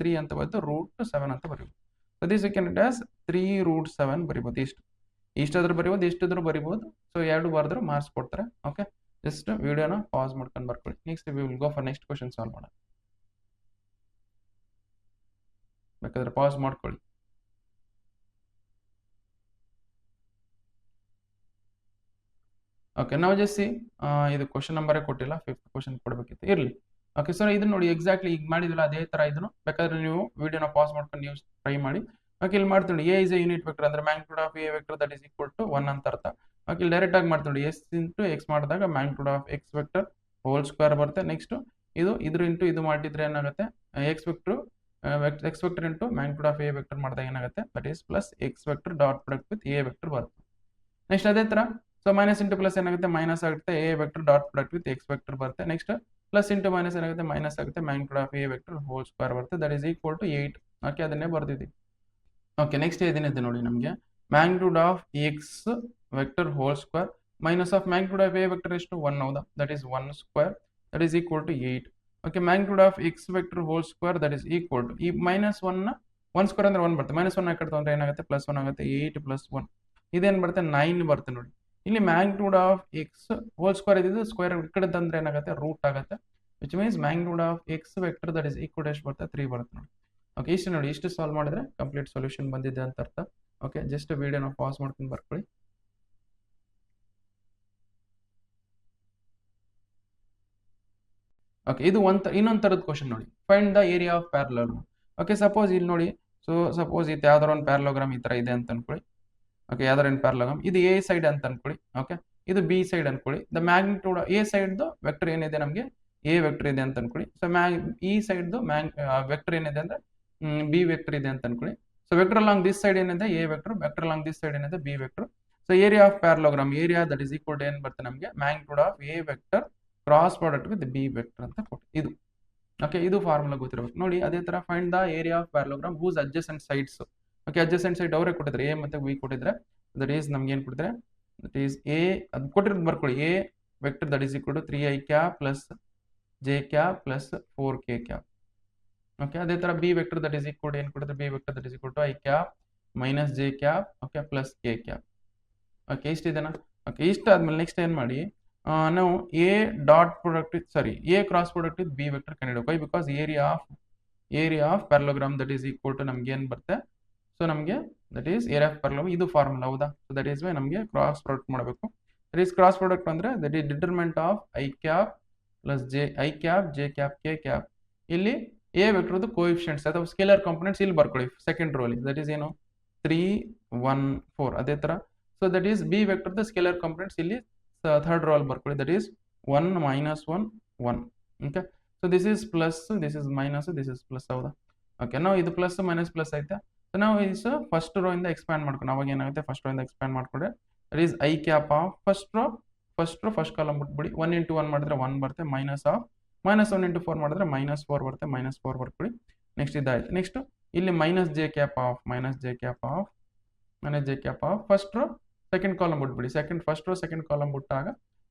3 ಅಂತ ಬರುತ್ತೆ, √7 ಅಂತ ಬರಿಬೋದು. So this we can write as 3√7 ಬರಿಬೋದು. ಇಷ್ಟಾದ್ರೂ ಬರಿಬೋದು, ಇಷ್ಟಾದ್ರೂ ಬರಿಬೋದು. ಸೊ ಎರಡು ಬರೆದ್ರು ಮಾರ್ಕ್ಸ್ ಕೊಡ್ತಾರೆ. ಓಕೆ, ಜಸ್ಟ್ ವಿಡಿಯೋನ ಪಾಸ್ ಮಾಡ್ಕೊಂಡು ಬರ್ಕೊಳ್ಳಿ. Next we will go for next question solve ಮಾಡೋಣ. ಬೇಕಾದ್ರೆ ಪಾಸ್ ಮಾಡ್ಕೊಳ್ಳಿ. ಓಕೆ, ನಾವು ಜಸ್ಟ್ ಇದು ಕ್ವಶನ್ ನಂಬರೇ ಕೊಟ್ಟಿಲ್ಲ, 5th ಕ್ವಶನ್ ಕೊಡಬೇಕಿತ್ತು, ಇರಲಿ. ಓಕೆ, ಸೊ ಇದನ್ನ ನೋಡಿ ಎಕ್ಸಾಕ್ಟ್ಲಿ ಈಗ ಮಾಡಿದಿಲ್ಲ ಅದೇ ಥರ ಇದನ್ನು ಬೇಕಾದ್ರೆ ನೀವು ವಿಡಿಯೋನ ಪಾಸ್ ಮಾಡ್ಕೊಂಡು ನೀವು ಟ್ರೈ ಮಾಡಿ. ಓಕೆ, ಇಲ್ಲಿ ಮಾಡ್ತೀನಿ a is a unit vector ಅಂದ್ರೆ magnitude of A vector that is equal to 1 ಅಂತ ಅರ್ಥ. ಓಕೆ, ಇಲ್ಲಿ ಡೈರೆಕ್ಟ್ ಆಗಿ ಮಾಡ್ತೀನಿ ಎಸ್ ಇಂಟು ಎಕ್ಸ್ ಮಾಡಿದಾಗ magnitude of X vector whole square ಬರುತ್ತೆ. ನೆಕ್ಸ್ಟ್ ಇದ್ರ ಇಂಟು ಇದು ಮಾಡಿದ್ರೆ ಏನಾಗುತ್ತೆ x vector into magnitude of A vector ಮಾಡಿದಾಗ ಏನಾಗುತ್ತೆ that is plus x vector dot product with A vector ಬರುತ್ತೆ. ನೆಕ್ಸ್ಟ್ ಅದೇ ಥರ ಸೊ ಮೈನಸ್ ಇಂಟು ಪ್ಲಸ್ ಏನಾಗುತ್ತೆ ಮೈನಸ್ ಆಗುತ್ತೆ a vector dot product with x vector ಬರುತ್ತೆ. ನೆಕ್ಸ್ಟ್ ಪ್ಲಸ್ ಇಂಟು ಮೈನಸ್ ಏನಾಗುತ್ತೆ minus ಆಗುತ್ತೆ magnitude of A vector whole square ಬರುತ್ತೆ that is equal to 8. Okay, ಅದನ್ನೇ ಬರ್ದಿದ್ದೀವಿ. ಓಕೆ, ನೆಕ್ಸ್ಟ್ ಏನಿದೆ ನೋಡಿ ನಮಗೆ magnitude of X vector whole square minus of magnitude of A vector ಎಷ್ಟು 1 ಹೌದಾ, that is 1 square that is equal to 8. Okay, magnitude of X vector whole square that is equal to ಈ minus 1 square ಅಂದ್ರೆ 1 ಬರುತ್ತೆ, minus 1 ಕಡೆ ತೊಗೊಂಡ್ರೆ ಏನಾಗುತ್ತೆ plus 1 ಆಗುತ್ತೆ, 8 plus 1 ಇದೇನು ಬರುತ್ತೆ 9 ಬರುತ್ತೆ. ನೋಡಿ ಇಲ್ಲಿ magnitude of X whole square ಇದ್ದು ಸ್ಕ್ವೇರ್ ಈ ಕಡೆ ತಂದ್ರೆ ಏನಾಗುತ್ತೆ ರೂಟ್ ಆಗುತ್ತೆ, which means magnitude of X vector that is equal ಎಷ್ಟು ಬರುತ್ತೆ 3 ಬರುತ್ತೆ ನೋಡಿ. ಓಕೆ, ಇಷ್ಟು ನೋಡಿ, ಇಷ್ಟು ಸಾಲ್ವ್ ಮಾಡಿದ್ರೆ ಕಂಪ್ಲೀಟ್ ಸೊಲ್ಯೂಷನ್ ಬಂದಿದೆ ಅಂತ ಅರ್ಥ. ಓಕೆ, ಜಸ್ಟ್ ವಿಡಿಯೋನ ಪಾಸ್ ಮಾಡ್ಕೊಂಡು ಬರ್ಕೊಳ್ಳಿ. ಓಕೆ, ಇದು ಇನ್ನೊಂದು ಥರದ ಕ್ವಶನ್ ನೋಡಿ. Find the area of parallelogram. Okay, suppose ಇಲ್ಲಿ ನೋಡಿ. ಸೊ ಸಪೋಸ್ ಇದು ಯಾವ್ದಾರ ಒಂದು ಪ್ಯಾರಲೋಗ್ರಾಮ್ ಈ ತರ ಇದೆ ಅಂತ ಅನ್ಕೊಳ್ಳಿ. ಓಕೆ, ಯಾವ್ದಾರ ಒಂದು ಪ್ಯಾರಲೋಗ್ರಾಮ್ ಇದು ಎ ಸೈಡ್ ಅಂತ ಅನ್ಕೊಳ್ಳಿ. ಓಕೆ, ಇದು ಬಿ ಸೈಡ್ ಅನ್ಕೊಳ್ಳಿ. The magnitude A side vector ಏನಿದೆ ನಮಗೆ ಎ ವೆಕ್ಟರ್ ಇದೆ ಅಂತ ಅನ್ಕೊಳ್ಳಿ. ಸೊ ಈ ಸೈಡ್ ವೆಕ್ಟರ್ ಏನಿದೆ ಅಂದ್ರೆ ಬಿ ವೆಕ್ಟರ್ ಇದೆ ಅಂತ ಅನ್ಕೊಳ್ಳಿ. So vector along this side ಏನಿದೆ a vector, vector along this side ಏನಿದೆ b vector. So area of parallelogram, area that is equal to ಏನ್ ಬರುತ್ತೆ ನಮಗೆ magnitude of A vector cross product with B vector ಅಂತ ಕೊಟ್ಟು ಇದು. Okay, ಇದು formula ಗೊತ್ತಿರಬೇಕು ನೋಡಿ. ಅದೇ ತರ find the area of parallelogram whose adjacent sides. Okay, adjacent side ಅವರೇ ಕೊಟ್ಟಿದ್ರೆ ಎ ಮತ್ತೆ ಬಿ ಕೊಟ್ಟಿದ್ರೆ ದಟ್ ಈಸ್ ನಮ್ಗೆ ಏನು ಕೊಟ್ಟಿದ್ರೆ ದಟ್ ಈಸ್ ಎ ಅದು ಕೊಟ್ಟಿರೋದು ಬರ್ಕೊಳ್ಳಿ. A vector that is equal to 3i cap plus J cap plus 4k cap. Okay, ಅದೇ ತರ b vector that is equal to ಏನು ಕೊಟ್ಟಿದ್ರೆ B vector that is equal to i cap minus j cap okay plus k cap. Okay, ಇಷ್ಟಿದೆನಾ? Okay, ಇಷ್ಟ ಆದ್ಮೇಲೆ next ಏನು ಮಾಡಿ ನಾವು a dot product with a cross product with B vector ಕಂಡುಹಿಡಬೇಕು. Because area of parallelogram that is equal to ನಮ್ಗೆ ಏನು ಬರುತ್ತೆ. ಸೊ ನಮಗೆ that is area of parallelogram ಇದು ಫಾರ್ಮುಲಾ ಹೌದಾ. ಸೊ ದಟ್ ಈಸ್ ವೈ ನಮಗೆ ಕ್ರಾಸ್ ಪ್ರಾಡಕ್ಟ್ ಮಾಡಬೇಕು. That is cross product ಅಂದ್ರೆ that is determinant of i cap plus i cap J cap k cap. ಇಲ್ಲಿ ಎ ವೆಕ್ಟರ್ದು ಕೋಎಫಿಷಿಯಂಟ್ಸ್ ಅಥವಾ scalar components ಇಲ್ಲಿ ಬರ್ಕೊಳ್ಳಿ second ರೋಲಿ. That is ಏನು 3 1 4. ಅದೇ ತರ ಸೊ ದಟ್ ಈಸ್ ಬಿ ವೆಕ್ಟರ್ದು ಸ್ಕೇಲರ್ ಕಾಂಪೊನೆಂಟ್ಸ್ ಇಲ್ಲಿ ಥರ್ಡ್ ರೋ ಅಲ್ಲಿ ಬರ್ಕೊಳ್ಳಿ. ದಟ್ ಈಸ್ 1 ಮೈನಸ್ 1 1. Okay, so this is plus, this is minus, this is plus ಹೌದಾ. ಓಕೆ, ನಾವು ಇದು ಪ್ಲಸ್ ಮೈನಸ್ ಪ್ಲಸ್ ಐತೆ. ಸೊ ನಾವು ಇಸ್ ಫಸ್ಟ್ ರೋ ಇಂದ ಎಕ್ಸ್ಪ್ಯಾಂಡ್ ಮಾಡ್ಕೊಂಡು ಅವಾಗ ಏನಾಗುತ್ತೆ ಫಸ್ಟ್ ರೋ ಇಂದ ಎಕ್ಸ್ಪ್ಯಾಂಡ್ ಮಾಡ್ಕೊಂಡ್ರೆ that is i cap of first row column ಬಿಟ್ಬಿಡಿ. 1 ಇಂಟು 1 ಮಾಡಿದ್ರೆ 1 ಬರುತ್ತೆ. ಮೈನಸ್ ಆಫ್ ಮೈನಸ್ 1 ಇಂಟು 4 ಮಾಡಿದ್ರೆ ಮೈನಸ್ 4 ಬರುತ್ತೆ. ಮೈನಸ್ 4 ಬರ್ಕೊಳ್ಳಿ. ನೆಕ್ಸ್ಟ್ ಇದಾಯ್ತು. ನೆಕ್ಸ್ಟ್ ಇಲ್ಲಿ minus j cap of first row second column ಬಿಟ್ಬಿಡಿ. ಫಸ್ಟ್ ರೋ ಸೆಕೆಂಡ್ ಕಾಲಮ್ ಬಿಟ್ಟಾಗ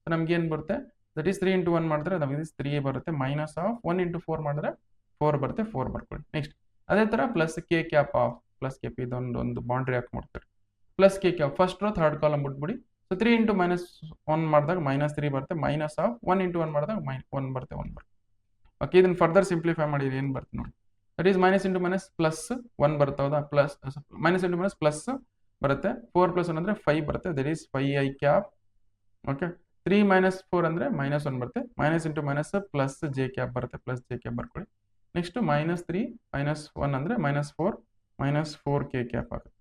ನಮ್ಗೆ ಏನು ಬರುತ್ತೆ ದಟ್ ಈಸ್ 3 ಇಂಟು 1 ಮಾಡಿದ್ರೆ ನಮಗೆ 3 ಬರುತ್ತೆ. ಮೈನಸ್ ಆಫ್ 1 ಇಂಟು 4 ಮಾಡಿದ್ರೆ 4 ಬರುತ್ತೆ. 4 ಬರ್ಕೊಳ್ಳಿ. ನೆಕ್ಸ್ಟ್ ಅದೇ ತರ plus K cap of plus K P ಇದೊಂದು ಬೌಂಡ್ರಿ ಹಾಕಿ ಮಾಡ್ತಾರೆ. Plus K cap first row third column ಬಿಟ್ಬಿಡಿ. ಸೊ 3 ಇಂಟು ಮೈನಸ್ 1 ಮಾಡಿದಾಗ ಮೈನಸ್ 3 ಬರುತ್ತೆ. ಮೈನಸ್ ಆಫ್ 1 ಇಂಟು 1 ಮಾಡಿದಾಗ 1 ಬರುತ್ತೆ. ಓಕೆ, ಇದನ್ನ ಫರ್ದರ್ ಸಿಂಪ್ಲಿಫೈ ಮಾಡಿ ಏನು ಬರುತ್ತೆ ನೋಡಿ. That is minus into minus plus 1 ಬರುತ್ತೆ ಹೌದಾ. Plus minus into minus plus ಬರುತ್ತೆ. 4 ಪ್ಲಸ್ 1 ಅಂದ್ರೆ 5 ಬರುತ್ತೆ. That is 5i cap. Okay, 3 minus 4 ಅಂದ್ರೆ ಮೈನಸ್ 1 ಬರುತ್ತೆ. Minus into minus plus J cap ಬರುತ್ತೆ. ಪ್ಲಸ್ ಜೆ ಕ್ಯಾಪ್ ಬರ್ಕೊಳ್ಳಿ. ನೆಕ್ಸ್ಟ್ ಮೈನಸ್ 3 ಮೈನಸ್ 1 ಅಂದ್ರೆ ಮೈನಸ್ 4 ಮೈನಸ್ 4k ಕ್ಯಾಪ್ ಆಗುತ್ತೆ.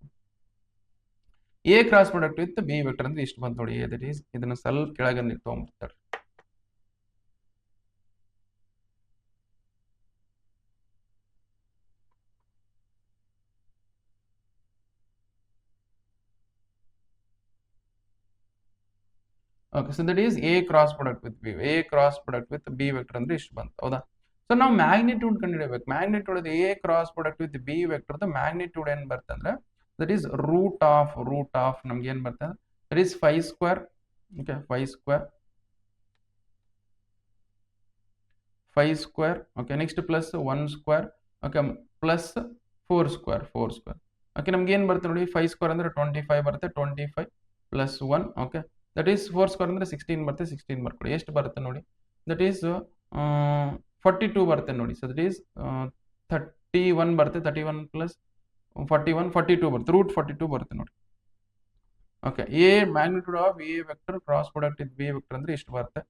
A cross product with B vector ಅಂದ್ರೆ ಇಷ್ಟು ಬಂತು ನೋಡಿ. ದಟ್ ಈಸ್ ಇದನ್ನ ಸ್ವಲ್ಪ ಕೆಳಗೆ ತಗೊಂಡ್ಬಿಡ್ತಾರೆ. Okay, so that is A cross product with B vector ಅಂದ್ರೆ ಇಷ್ಟು ಬಂತು ಹೌದಾ. ಸೊ ನಾವು ಮ್ಯಾಗ್ನಿಟ್ಯೂಡ್ ಕಂಡುಹಿಡಬೇಕು. Magnitude a cross product with B vector magnitude ಏನ್ ಬರುತ್ತೆ ಅಂದ್ರೆ ದಟ್ ಈಸ್ ರೂಟ್ ಆಫ್ ನಮ್ಗೆ ಏನ್ ಬರುತ್ತೆ that is 5 square. Okay, 5 square. Okay, next plus 1 square. Okay, plus 4 square. Okay, ನಮ್ಗೆ ಏನ್ ಬರುತ್ತೆ ನೋಡಿ 5 ಸ್ಕ್ವೇರ್ ಅಂದ್ರೆ 25 ಬರುತ್ತೆ. 25 plus 1. Okay, that is 4 square ಅಂದ್ರೆ 16 ಬರುತ್ತೆ. 16 ಬರ್ಕೊಳ್ಳಿ. ಎಷ್ಟು ಬರುತ್ತೆ ನೋಡಿ ದಟ್ ಈಸ್ 42 ಬರುತ್ತೆ ನೋಡಿ. ಸೊ ದಟ್ ಈಸ್ 31 ಬರುತ್ತೆ. 31 ಪ್ಲಸ್ 41 42 ಬರುತ್ತೆ. ರೂಟ್ 42 ಬರುತ್ತೆ ನೋಡಿ. Okay, A magnitude of A vector cross product with B vector ಅಂದ್ರೆ ಎಷ್ಟು ಬರುತ್ತೆ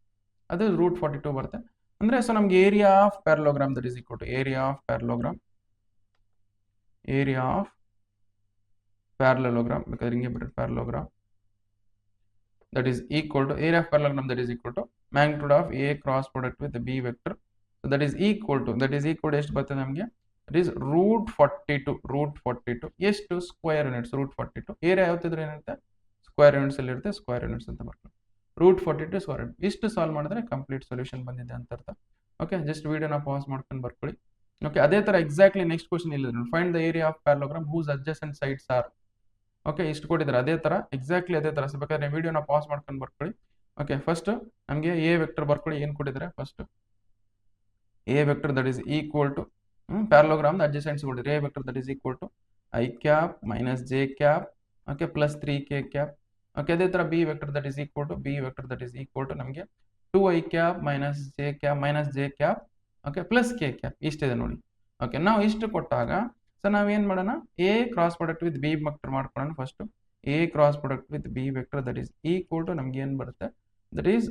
ಅದು ರೂಟ್ 42 ಬರುತ್ತೆ. ಅಂದ್ರೆ ಸೊ ನಮ್ಗೆ area of parallelogram that is equal to area of parallelogram ಬೇಕಾದ್ರೆ ಹಿಂಗೆ ಬಿಟ್ಟರೆ parallelogram that is equal to area of parallelogram that is equal to magnitude of a cross product with b vector. So that is equal to ಎಷ್ಟು ಬರ್ತದೆ ನಮಗೆ that is root 42 ಎಷ್ಟು square units root 42. ಏರಿಯಾ ಯಾವತ್ತಿದ್ರೆ ಏನಿರುತ್ತೆ square units ಅಲ್ಲಿ ಇರುತ್ತೆ. Square units ಅಂತ ಬರ್ತದೆ. Root 42 square unit. ಇಷ್ಟು ಸಾಲ್ವ್ ಮಾಡಿದ್ರೆ ಕಂಪ್ಲೀಟ್ ಸೊಲ್ಯೂಷನ್ ಬಂದಿದೆ ಅಂತ ಅರ್ಥ. ಓಕೆ, ಜಸ್ಟ್ ವಿಡಿಯೋನ ಪಾಸ್ ಮಾಡ್ಕೊಂಡು ಬರ್ಕೊಳ್ಳಿ. ಓಕೆ, ಅದೇ ತರ ಎಕ್ಸಾಕ್ಟ್ಲಿ ನೆಕ್ಸ್ಟ್ ಕ್ವಶನ್ ಇಲ್ಲ. Find the area of parallelogram whose adjacent sides are. Okay, ಇಷ್ಟು ಕೊಟ್ಟಿದ್ದಾರೆ. ಅದೇ ತರ ಎಕ್ಸಾಕ್ಟ್ಲಿ ಅದೇ ತರ ಬೇಕಾದ್ರೆ ವಿಡಿಯೋನ ಪಾಸ್ ಮಾಡ್ಕೊಂಡು ಬರ್ಕೊಳ್ಳಿ. ಓಕೆ, ಫಸ್ಟ್ ನಮಗೆ ಎ ವೆಕ್ಟರ್ ಬರ್ಕೊಳ್ಳಿ. ಏನು ಕೊಟ್ಟಿದ್ದಾರೆ first a vector that is equal to parallelogram adjacents ಕೊಟ್ಟಿದ್ದಾರೆ. A vector that is equal to i cap minus j cap okay plus 3k cap. Okay, ಅದೇ ತರ b vector that is equal to ನಮಗೆ 2i cap minus j cap okay plus k cap. ಇಷ್ಟಿದೆ ನೋಡಿ. Okay, ನಾವು ಇಷ್ಟು ಕೊಟ್ಟಾಗ so ನಾವೇನ್ ಮಾಡೋಣ a cross product with B vector ಮಾಡ್ಕೊಳ್ಳೋಣ. First A cross product with B vector that is equal to ನಮ್ಗೆ ಏನ್ ಬರುತ್ತೆ that is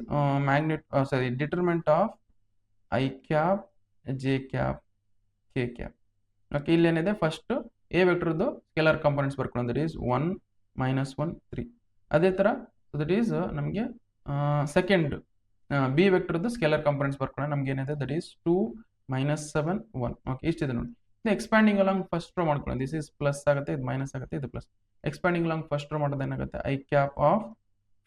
determinant of I cap J cap K cap. Okay, ಇಲ್ಲೇನಿದೆ ಫಸ್ಟ್ ಎ ವೆಕ್ಟರ್ದು scalar components ಬರ್ಕೊಳ್ಳೋಣ. That is 1 -1 3. ಅದೇ ಥರ that is ನಮಗೆ ಸೆಕೆಂಡ್ ಬಿ ವೆಕ್ಟರ್ದು ಸ್ಕೇಲರ್ ಕಾಂಪೊನೆಂಟ್ಸ್ ಬರ್ಕೊಳ್ಳೋಣ. ನಮ್ಗೆ ಏನಿದೆ ದಟ್ ಈಸ್ 2 -7 1. ಓಕೆ, ಇಷ್ಟಿದೆ ನೋಡಿ. ಇದು ಎಕ್ಸ್ಪ್ಯಾಂಡಿಂಗ್ ಅಲಾಂಗ್ ಫಸ್ಟ್ ರೋ ಮಾಡ್ಕೊಳ್ಳೋಣ. ದಿಸ್ ಇಸ್ ಪ್ಲಸ್ ಆಗುತ್ತೆ, ಇದು ಮೈನಸ್ ಆಗುತ್ತೆ, ಇದು plus. Expanding along first row ಮಾಡೋದು ಏನಾಗುತ್ತೆ, I cap of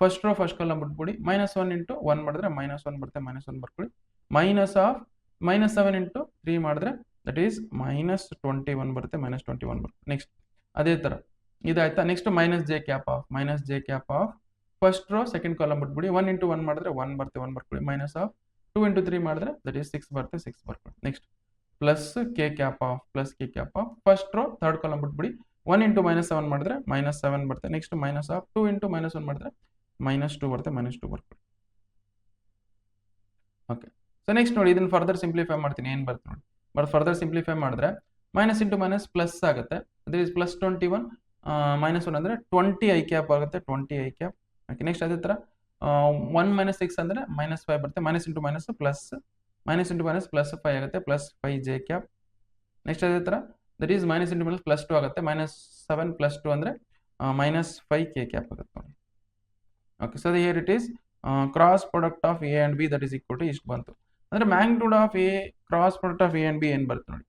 first row first column ಬಿಟ್ಬಿಡಿ, -1 ಇಂಟು 1 ಮಾಡಿದ್ರೆ -1 ಬರುತ್ತೆ, -1 ಬರ್ಕೊಳ್ಳಿ. ಮೈನಸ್ ಆಫ್ -7 ಇಂಟು 3 ಮಾಡಿದ್ರೆ ದಟ್ ಈಸ್ -21 ಬರುತ್ತೆ, -21 ಬರುತ್ತೆ. ನೆಕ್ಸ್ಟ್ ಅದೇ ಥರ ಇದಾಯ್ತಾ. Next J cap of first row second column ಬಿಟ್ಬಿಡಿ, 1 ಇಂಟು 1 ಮಾಡಿದ್ರೆ 1 ಬರುತ್ತೆ, 1 ಬರ್ಕೊಳ್ಳಿ. ಮೈನಸ್ ಆಫ್ 2 ಇಂಟು 3 ಮಾಡಿದ್ರೆ ದಟ್ ಈಸ್ 6 ಬರುತ್ತೆ, 6 ಬರ್ಕೊಳ್ಳಿ. Next plus K cap of first row third column ಬಿಟ್ಬಿಡಿ, 1 ಇಂಟು -7 ಮಾಡಿದ್ರೆ -7 ಬರುತ್ತೆ. ನೆಕ್ಸ್ಟ್ ಮೈನಸ್ ಆಫ್ 2 ಇಂಟು -1 ಮಾಡಿದ್ರೆ -2 ಬರುತ್ತೆ, -2 ಬರ್ಕೊಳ್ಳಿ. ಓಕೆ, ಸೊ ನೆಕ್ಸ್ಟ್ ನೋಡಿ, ಇದನ್ನು ಫರ್ದರ್ ಸಿಂಪ್ಲಿಫೈ ಮಾಡ್ತೀನಿ. ಏನು ಬರುತ್ತೆ ನೋಡಿ, ಫರ್ದರ್ ಸಿಂಪ್ಲಿಫೈ ಮಾಡಿದ್ರೆ ಮೈನಸ್ ಇಂಟು ಮೈನಸ್ ಪ್ಲಸ್ ಆಗುತ್ತೆ. ದಟ್ ಈಸ್ +21 -1 ಅಂದರೆ 20 ಐ ಕ್ಯಾಪ್ ಆಗುತ್ತೆ, 20 ಐ ಕ್ಯಾಪ್. ಓಕೆ, ನೆಕ್ಸ್ಟ್ ಅದೇ ಥರ 1 - 6 ಅಂದರೆ -5 ಬರುತ್ತೆ, minus into minus plus, minus into minus +5 ಆಗುತ್ತೆ, +5 ಜೆ ಕ್ಯಾಪ್. ನೆಕ್ಸ್ಟ್ ಅದೇ ಥರ that is minus into minus +2 ಆಗುತ್ತೆ, -7 +2 ಅಂದರೆ -5 ಕೆ ಕ್ಯಾಪ್ ಆಗುತ್ತೆ ನೋಡಿ. Okay, so here it is cross product of A and B that is equal to ಇಷ್ಟು ಬಂತು. ಅಂದರೆ magnitude of A cross product of A and B ಏನು ಬರುತ್ತೆ ನೋಡಿ,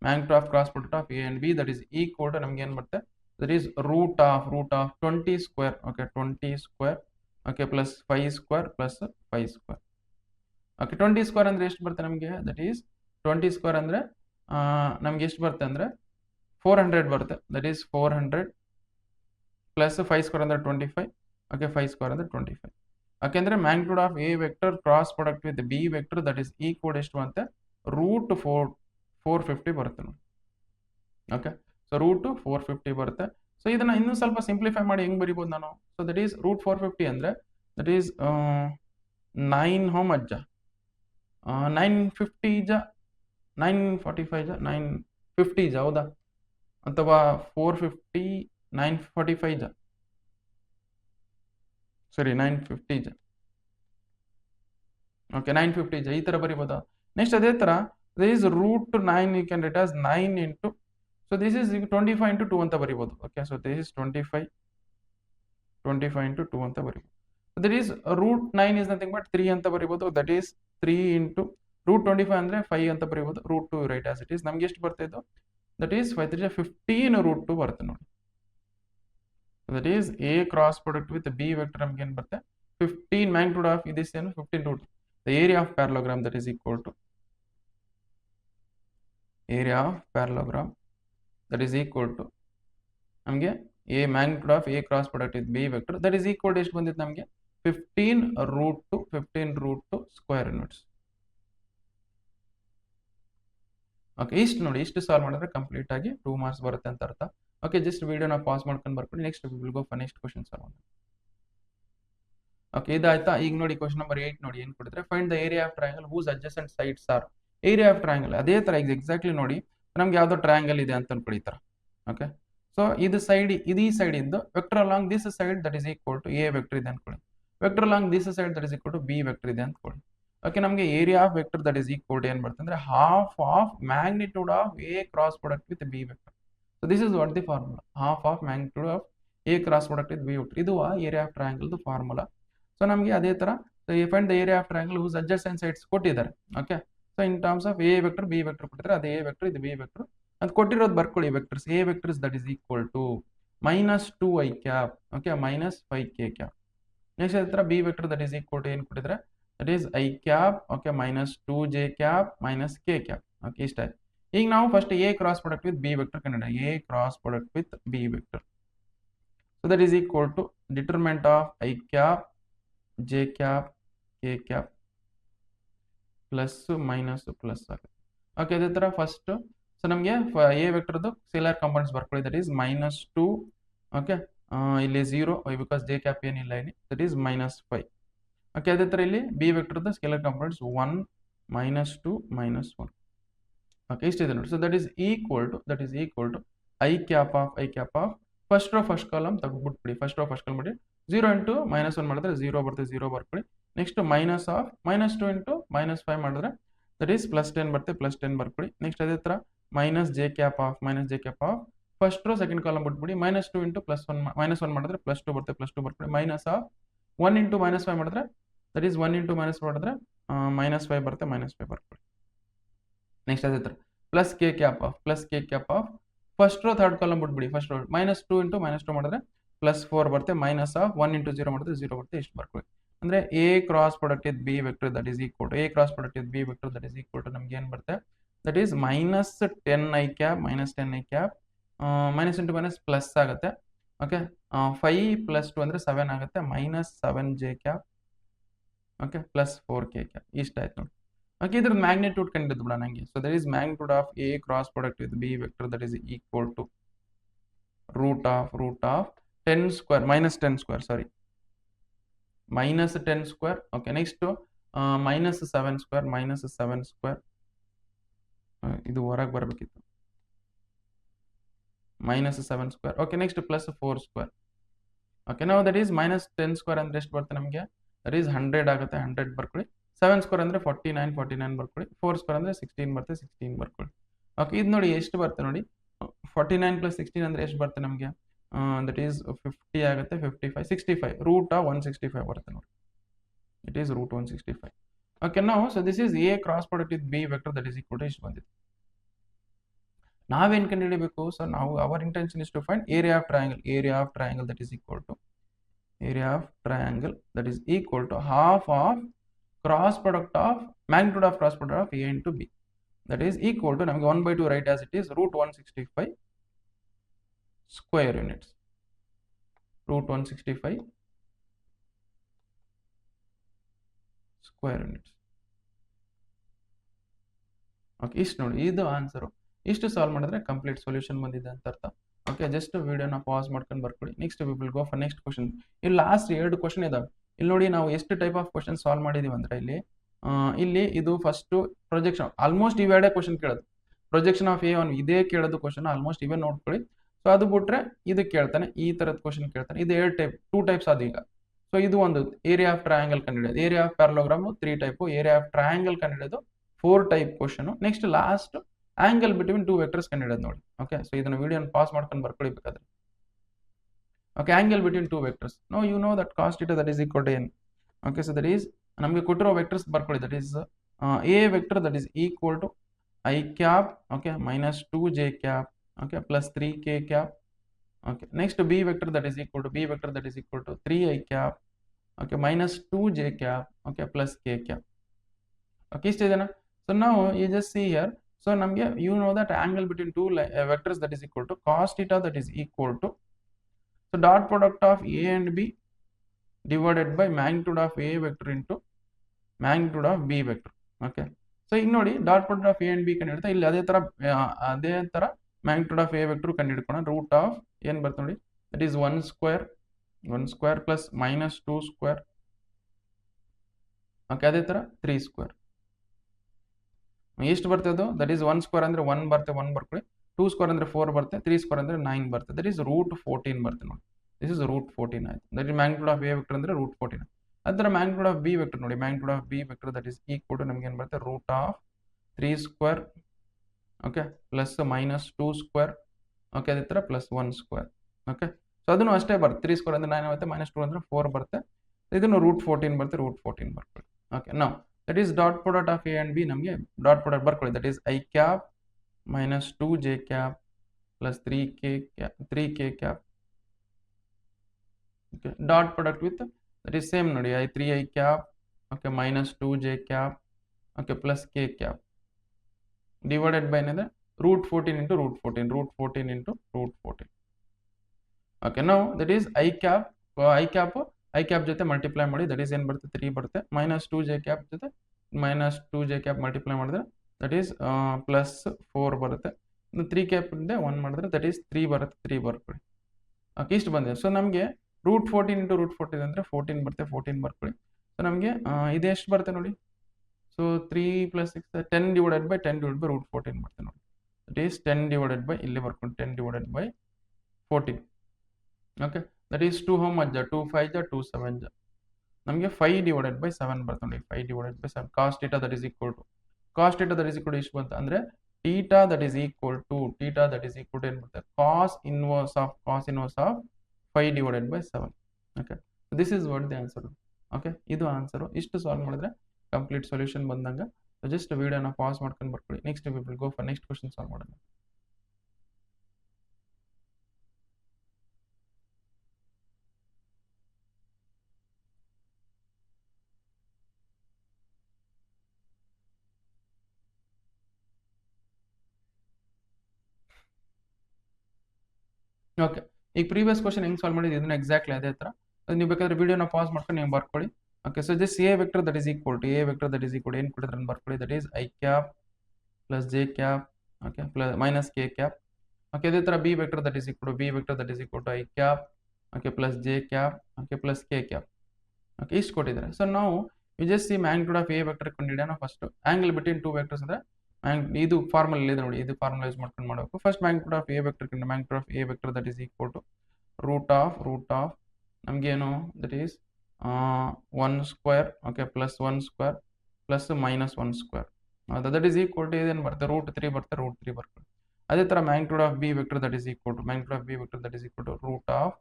magnitude of cross product of A and B that is equal to ನಮ್ಗೆ ಏನು ಬರುತ್ತೆ, that is root of 20 square. Okay, 20 square. Okay, plus 5 square plus 5 square. Okay, 20 square ಅಂದರೆ ಎಷ್ಟು ಬರುತ್ತೆ ನಮಗೆ, ದಟ್ ಈಸ್ 20 ಸ್ಕ್ವೇರ್ ಅಂದರೆ ನಮ್ಗೆ ಎಷ್ಟು ಬರುತ್ತೆ ಅಂದರೆ 400 ಬರುತ್ತೆ. ದಟ್ ಈಸ್ 400 ಪ್ಲಸ್ 5 ಸ್ಕ್ವೇರ್ ಅಂದರೆ 25. ಓಕೆ, 5 ಸ್ಕ್ವೇರ್ ಅಂದರೆ 25. ಯಾಕೆಂದರೆ magnitude of A vector cross product with B vector that is equal ಎಷ್ಟು ಬರುತ್ತೆ, √450 ಬರುತ್ತೆ ನೋಡಿ. ಓಕೆ, ಸೊ √450 ಬರುತ್ತೆ. ಸೊ ಇದನ್ನು ಇನ್ನೂ ಸ್ವಲ್ಪ ಸಿಂಪ್ಲಿಫೈ ಮಾಡಿ ಹೆಂಗೆ ಬರಿಬೋದು ನಾನು, ಸೊ ದಟ್ ಈಸ್ √450 ಅಂದರೆ ದಟ್ ಈಸ್ 9 ಹೋ ಮಜ್ಜ 950 ಜ 945 ಜ 950 ಜ ಹೌದಾ, ಅಥವಾ 450 945 ಜ, ಸರಿ 950 ಜ. ಓಕೆ, 950 ಜ ಈ ಥರ ಬರಿಬೋದಾ. ನೆಕ್ಸ್ಟ್ ಅದೇ ಥರ this is √9 you can write as 9 into, so this is 25 into 2 ಅಂತ ಬರಿಬೋದು. Okay, so this is 25 into 2 ಅಂತ ಬರಿಬೋದು. That is √9 is nothing but 3 ಅಂತ ಬರಿಬೋದು. ದಟ್ ಈಸ್ 3 ಇಂಟು √25 ಅಂದರೆ 5 ಅಂತ ಬರಿಬೋದು. √2 ರೈಟ್ ಆಸ್ ಇಟ್ ಈಸ್. ನಮ್ಗೆ ಎಷ್ಟು ಬರ್ತಾ ಇದ್ದು, ದಟ್ ಈಸ್ 5 3 15 √2 ಬರುತ್ತೆ ನೋಡಿ. That is A cross product with B vector ನಮ್ಗೆ ಏನು ಬರುತ್ತೆ 15 ಮ್ಯಾಗ್ನಿಟ್ಯೂಡ್ ಆಫ್ ದಿಸ್ ಏನು 15 root the area of parallelogram that is equal to area of parallelogram that is equal to ನಮಗೆ A magnitude of A cross product with B vector that is equal to ಎಷ್ಟು ಬಂದಿತ್ತು ನಮಗೆ 15 √2 square units. Okay, ಇಷ್ಟು ನೋಡಿ, ಇಷ್ಟು solve ಮಾಡಿದ್ರೆ complete ಆಗಿ 2 marks ಬರುತ್ತೆ ಅಂತ ಅರ್ಥ. ಓಕೆ, ಜಸ್ಟ್ ವಿಡಿಯೋನ ಪಾಸ್ ಮಾಡ್ಕೊಂಡು ಬರ್ಕೊಂಡು next will go for next question solve ಮಾಡೋಣ. ಓಕೆ, ಇದಾಯ್ತಾ. ಈಗ ನೋಡಿ ಕ್ವಶನ್ ನಂಬರ್ 8 ನೋಡಿ ಏನು ಕೊಟ್ಟಿದ್ರೆ, find the area of triangle whose adjacent sides are. Area of triangle ಅದೇ ಥರ ಎಕ್ಸಾಕ್ಟ್ಲಿ ನೋಡಿ, ನಮ್ಗೆ ಯಾವುದೋ ಟ್ರಯಾಂಗಲ್ ಇದೆ ಅಂತ ಅನ್ಕೊಳ್ಳಿ ಈ ಥರ. ಓಕೆ, ಸೊ ಇದು ಸೈಡ್ ಈ ಸೈಡ್ ಇದ್ದು vector along this side that is equal to A vector ಇದೆ ಅನ್ಕೊಳ್ಳಿ, vector along this side that is equal to B vector ಇದೆ ಅನ್ಕೊಳ್ಳಿ. ಓಕೆ, ನಮಗೆ area of vector that is equal to ಏನು ಬರುತ್ತೆ ಅಂದರೆ half of magnitude of A cross product with B vector. So this is what the formula, half of magnitude of A cross product with B vector. ಇದು area of ಟ್ರಯಾಂಗಲ್ದು formula. So ನಮಗೆ ಅದೇ ಥರ find the area of triangle whose adjacent sides ಕೊಟ್ಟಿದ್ದಾರೆ. Okay, so in terms of A vector B vector ಕೊಟ್ಟಿದ್ದಾರೆ, ಅದು A vector ಇದು B vector. ಅದು ಕೊಟ್ಟಿರೋದು ಬರ್ಕೊಳ್ಳಿ vectors. A vectors that is equal to -2 I cap. Okay, -5 K cap. Next ಅದೇ ಥರ B vector that is equal to ಏನು ಕೊಟ್ಟಿದ್ದಾರೆ, that is I cap. Okay, -2 J cap K cap. Okay, ಇಷ್ಟ ಆಯ್ತು. ಈಗ ನಾವು first A cross product with B vector ಕಂಡು A cross product with B vector. So that is equal to determinant of I cap J cap K cap plus minus plus ಆಗುತ್ತೆ. Okay, ಅದೇ ಥರ first so ನಮಗೆ A ವೆಕ್ಟರ್ದು scalar components ಬರ್ಕೊಳ್ಳಿ, that is -2. Okay, ಇಲ್ಲಿ 0 because J cap ಏನಿಲ್ಲ ಇಲ್ಲಿ, that is -5. Okay, ಅದೇ ಥರ ಇಲ್ಲಿ ಬಿ ವೆಕ್ಟರ್ದು ಸ್ಕೇಲಾರ್ ಕಾಂಪೊನೆಂಟ್ಸ್ 1 -2 -1. ಓಕೆ, ಇಷ್ಟಿದೆ ನೋಡಿ. So that is equal to I cap of first row first column ತೆಗೆದ್ಬಿಟ್ಬಿಡಿ. ಫಸ್ಟ್ ರೋ ಫಸ್ಟ್ ಕಾಲಮ್ ಮಾಡಿ 0 ಇಂಟು -1 ಮಾಡಿದ್ರೆ 0 ಬರುತ್ತೆ, 0 ಬರ್ಕೊಳ್ಳಿ. ನೆಕ್ಸ್ಟ್ ಮೈನಸ್ ಆಫ್ -2 ಇಂಟು -5 ಮಾಡಿದ್ರೆ ದಟ್ ಈಸ್ +10 ಬರುತ್ತೆ, +10 ಬರ್ಕೊಳ್ಳಿ. ನೆಕ್ಸ್ಟ್ ಅದೇ ಥರ -j cap of first row second column ಬಿಟ್ಬಿಡಿ. -2 ಇಂಟು +1 ಮಾಡಿದ್ರೆ +2 ಬರುತ್ತೆ, +2 ಬರ್ಕೊಳ್ಳಿ. ಮೈನಸ್ ಆಫ್ 1 ಇಂಟು -5 ಮಾಡಿದ್ರೆ ದಟ್ ಈಸ್ 1 ಇಂಟು -5 ಮಾಡಿದ್ರೆ -5 ಬರುತ್ತೆ, -5 ಬರ್ಕೊಳ್ಳಿ. ನೆಕ್ಸ್ಟ್ ಅದೇ ಥರ +k cap of first row third column ಬಿಟ್ಬಿಡಿ. ಫಸ್ಟ್ ರೋ -2 ಇಂಟು -2 ಮಾಡಿದ್ರೆ +4 ಬರುತ್ತೆ, ಮೈನಸ್ ಆಫ್ 1 ಇಂಟು 0 ಮಾಡಿದ್ರೆ 0 ಬರುತ್ತೆ, ಇಷ್ಟು ಬರ್ಕೊಳ್ಳಿ. ಅಂದರೆ A cross product with B vector that is equal to A cross product with B vector that is equal to ನಮ್ಗೆ ಏನು ಬರುತ್ತೆ that is -10i cap minus into minus plus ಆಗುತ್ತೆ. Okay 5 + 2 ಅಂದರೆ 7 ಆಗುತ್ತೆ, -7j cap okay +4k cap ಇಷ್ಟ ಆಯ್ತು ನೋಡಿ. Okay ಇದ್ರ ಮ್ಯಾಗ್ನಿಟ್ಯೂಡ್ ಕಂಡಿದ್ದು ಬಿಡ ನಂಗೆ. So that is magnitude of A cross product with B vector that is equal to root of 10 square -10 square sorry -10 square. Okay next -7 square ಇದು ಹೊರಗೆ ಬರಬೇಕಿತ್ತು, -7 square. Okay next +4 square. Okay ನಾವು that is -10 square ಅಂದರೆ ಎಷ್ಟು ಬರುತ್ತೆ ನಮಗೆ that is 100 ಆಗುತ್ತೆ, 100 ಬರ್ಕೊಳ್ಳಿ. 7 ಸ್ಕ್ವೇರ್ ಅಂದರೆ 49 ಬರ್ಕೊಳ್ಳಿ. 4 ಸ್ಕ್ವೇರ್ ಅಂದರೆ 16 ಬರುತ್ತೆ, 16 ಬರ್ಕೊಳ್ಳಿ. ಓಕೆ ಇದು ನೋಡಿ ಎಷ್ಟು ಬರುತ್ತೆ ನೋಡಿ, 49 + 16 ಅಂದರೆ ಎಷ್ಟು ಬರುತ್ತೆ ನಮಗೆ ದಟ್ ಈಸ್ 50 ಆಗುತ್ತೆ, 55 65 ರೂಟ್ ಆಫ್ 165 ಬರುತ್ತೆ ನೋಡಿ, ಇಟ್ ಈಸ್ ರೂಟ್ 165. ಓಕೆ ನಾವು so this is A cross product with B vector that is equal to ಇಷ್ಟು ಬಂದಿದೆ. ನಾವೇನು ಕಂಡುಹಿಡಬೇಕು? ಸೊ ನಾವು our intention is to find area of triangle that is equal to half of cross product of magnitude of cross product of A into B that is equal to ನಮಗೆ 1/2 write as it is root 165 square units, root 165 square units. Okay ಇಷ್ಟು ನೋಡಿ ಇದು answer. ಇಷ್ಟು solve ಮಾಡಿದ್ರೆ complete solution ಬಂದಿದೆ ಅಂತ ಅರ್ಥ. Okay just ವಿಡಿಯೋನ ಪಾಸ್ ಮಾಡ್ಕೊಂಡು ಬರ್ಕೊಳ್ಳಿ. Next we will go for next question. ಇಲ್ಲಿ ಲಾಸ್ಟ್ 2 ಕ್ವಶನ್ ಇದಾವೆ. ಇಲ್ಲಿ ನೋಡಿ ನಾವು ಎಷ್ಟು ಟೈಪ್ ಆಫ್ ಕ್ವಶನ್ ಸಾಲ್ವ್ ಮಾಡಿದೀವಿ ಅಂದ್ರೆ ಇಲ್ಲಿ ಇದು ಫಸ್ಟ್ ಪ್ರೊಜೆಕ್ಷನ್ ಆಲ್ಮೋಸ್ಟ್ ಇವೆರಡೇ ಕ್ವಶನ್ ಕೇಳೋದು. ಪ್ರೊಜೆಕ್ಷನ್ ಆಫ್ A1 ಇದೇ ಕೇಳೋದು ಕ್ವಶನ್, ಆಲ್ಮೋಸ್ಟ್ ಇವೇ ನೋಡ್ಕೊಳ್ಳಿ. ಸೊ ಅದು ಬಿಟ್ರೆ ಇದು ಕೇಳ್ತಾನೆ, ಈ ತರದ ಕ್ವಶನ್ ಕೇಳ್ತಾನೆ. ಇದು 2 ಟೈಪ್ಸ್ ಅದು ಈಗ. ಸೊ ಇದು ಒಂದು ಏರಿಯಾ ಆಫ್ ಟ್ರಯಾಂಗಲ್ ಕಂಡುಹಿಡಿಯೋದು, area of parallelogram 3 type, area of triangle ಕಂಡುಹಿಡಿಯೋದು 4 type question. Next last angle between 2 vectors ಕಂಡುಹಿಡಿಯೋದು ನೋಡಿ. ಓಕೆ ಸೊ ಇದನ್ನ ವಿಡಿಯೋನ ಪಾಸ್ ಮಾಡ್ಕೊಂಡು ಬರ್ಕೊಳ್ಳಿ ಬೇಕಾದ್ರೆ. Okay angle between 2 vectors no you know that cos theta that is equal to n. Okay so that is ನಮಗೆ ಕೊಟ್ಟಿರೋ ವೆಕ್ಟರ್ಸ್ ಬರ್ಕೊಳ್ಳಿ. That is A vector that is equal to i cap okay -2j cap okay +3k cap. Okay next B vector that is equal to 3i cap okay -2j cap okay +k cap. Okay ಇಷ್ಟಿದೆನಾ? So ನಾವು you just see here. So ನಮಗೆ you know that angle between 2 vectors that is equal to cos theta that is equal to so dot product of A and B divided by magnitude of A vector into magnitude of B vector. Okay so ಈಗ ನೋಡಿ dot product of A and B ಕಂಡುಹಿಡ್ತಾ ಇಲ್ಲಿ ಅದೇ ತರ magnitude of A vector ಕಂಡುಹಿಡ್ಕೋಣ. Root of ಏನು ಬರುತ್ತೆ ನೋಡಿ that is 1 square plus -2 square okay ಅದೇ ತರ 3 ಸ್ಕ್ವೇರ್. ಎಷ್ಟು ಬರ್ತದೆ ಅದು ದಟ್ ಈಸ್ 1 ಸ್ಕ್ವೇರ್ ಅಂದ್ರೆ 1 ಬರುತ್ತೆ, 1 ಬರ್ಕೊಳ್ಳಿ. 2 ಸ್ಕ್ವೇರ್ ಅಂದ್ರೆ 4 ಬರುತ್ತೆ, 3 ಸ್ಕ್ವೇರ್ ಅಂದ್ರೆ 9 ಬರುತ್ತೆ. ದಟ್ ಈಸ್ ರೂಟ್ 14 ಬರುತ್ತೆ ನೋಡಿ. ದಿಸ್ ಇಸ್ ರೂಟ್ 14 ಆಯ್ತು. That is magnitude of A vector ಅಂದ್ರೆ ರೂಟ್ 14. ಅದರ ಮ್ಯಾಗ್ನಿಟ್ಯೂಡ್ ಆಫ್ B ವೆಕ್ಟರ್ ನೋಡಿ, magnitude of B vector that is equal to ನಮಗೆ ಏನು ಬರುತ್ತೆ root of 3 square okay plus -2 square okay ಅದೇ ಥರ +1 ಸ್ಕ್ವೇರ್. ಓಕೆ ಸೊ ಅದನ್ನು ಅಷ್ಟೇ ಬರುತ್ತೆ. 3 ಸ್ಕ್ವೇರ್ ಅಂದ್ರೆ 9 ಆಗುತ್ತೆ, -2 ಅಂದ್ರೆ 4 ಬರುತ್ತೆ. ಇದನ್ನು ರೂಟ್ 14 ಬರುತ್ತೆ, ರೂಟ್ 14 ಬರ್ಕೊಳ್ಳಿ. ಓಕೆ ನಾವು that is dot product of A and B ನಮಗೆ ಡಾಟ್ ಪ್ರಾಡಕ್ಟ್ ಬರ್ಕೊಳ್ಳಿ. That is i cap -2j cap +3k cap okay dot product with that is same ನೋಡಿ 3i cap okay -2j cap okay +k cap divided by ಏನಿದೆ root 14 into root 14. Okay ನಾವು that is i cap ಜೊತೆ multiply ಮಾಡಿ that is ಏನು ಬರುತ್ತೆ 3 ಬರುತ್ತೆ. -2j cap ಜೊತೆ -2j cap multiply ಮಾಡಿದ್ರೆ ದಟ್ ಈಸ್ +4 ಬರುತ್ತೆ. 3 ಕ್ಯಾಪ್ ಇಂದ 1 ಮಾಡಿದ್ರೆ ದಟ್ ಈಸ್ 3 ಬರುತ್ತೆ, 3 ಬರ್ಕೊಳ್ಳಿ. ಓಕೆ ಇಷ್ಟು ಬಂದಿದೆ. ಸೊ ನಮಗೆ ರೂಟ್ 14 ಇಂಟು ರೂಟ್ 14 ಅಂದರೆ 14 ಬರುತ್ತೆ, 14 ಬರ್ಕೊಳ್ಳಿ. ಸೊ ನಮಗೆ ಇದು ಎಷ್ಟು ಬರುತ್ತೆ ನೋಡಿ. ಸೊ 3 + 6 10 ಡಿವೈಡೆಡ್ ಬೈ ರೂಟ್ 14 ಬರುತ್ತೆ ನೋಡಿ. ದಟ್ ಈಸ್ 10 ಡಿವೈಡೆಡ್ ಬೈ ಇಲ್ಲಿ ಬರ್ಕೊಂಡು 10 divided by 14. Okay that is 2 how much 2 5 2 7 ನಮಗೆ 5/7 ಬರ್ತದೆ ನೋಡಿ. 5/7 cos theta that is equal to cos theta that is equal to ಎಷ್ಟು ಬಂತು ಅಂದರೆ theta that is equal to ಏನು ಬರುತ್ತೆ cos inverse of 5/7. Okay, this is what the answer. Okay, ಇದು answer. ಇಷ್ಟು ಸಾಲ್ವ್ ಮಾಡಿದ್ರೆ ಕಂಪ್ಲೀಟ್ ಸೊಲ್ಯೂಷನ್ ಬಂದಂಗೆ. Just ವಿಡಿಯೋನ ಪಾಸ್ ಮಾಡ್ಕೊಂಡು ಬರ್ಕೊಳ್ಳಿ. Next we will go for next question solve ಮಾಡೋಣ. ಓಕೆ, ಈಗ ಪ್ರೀವಿಯಸ್ ಕ್ವಶನ್ ಹೆಂಗೆ ಸಾಲ್ವ್ ಮಾಡಿದ್ದು ಇದನ್ನ ಎಕ್ಸಾಕ್ಟ್ಲಿ ಅದೇ ಥರ ನೀವು ಬೇಕಾದ್ರೆ ವಿಡಿಯೋನ ಪಾಸ್ ಮಾಡ್ಕೊಂಡು ನೀವು ಬರ್ಕೊಳ್ಳಿ. Okay, so this A vector that is equal to ಏನು ಕೊಟ್ಟಿದ್ರೆ ಬರ್ಕೊಳ್ಳಿ. That is i cap plus J cap, okay, plus minus K cap. Okay, ಅದೇ ಥರ B vector that is equal to i cap, okay, plus J cap, okay, plus K cap. Okay, ಇಷ್ಟು ಕೊಟ್ಟಿದ್ದಾರೆ. So ನಾವು you just see magnitude of A vector ಕಂಡುಹಿಡಿಯೋಣ. First angle between two vectors ಅಂದರೆ ಇದು formal ಇದೆ ನೋಡಿ, ಇದು formula use ಮಾಡ್ಕೊಂಡು ಮಾಡಬೇಕು. First magnitude of A vector that is equal to root of ನಮಗೇನು that is 1 square, okay, plus 1 square plus minus 1 square. That is equal to ಇದೇನು ಬರುತ್ತೆ √3 ಬರ್ತದೆ. ಅದೇ ಥರ magnitude of B vector that is equal to root of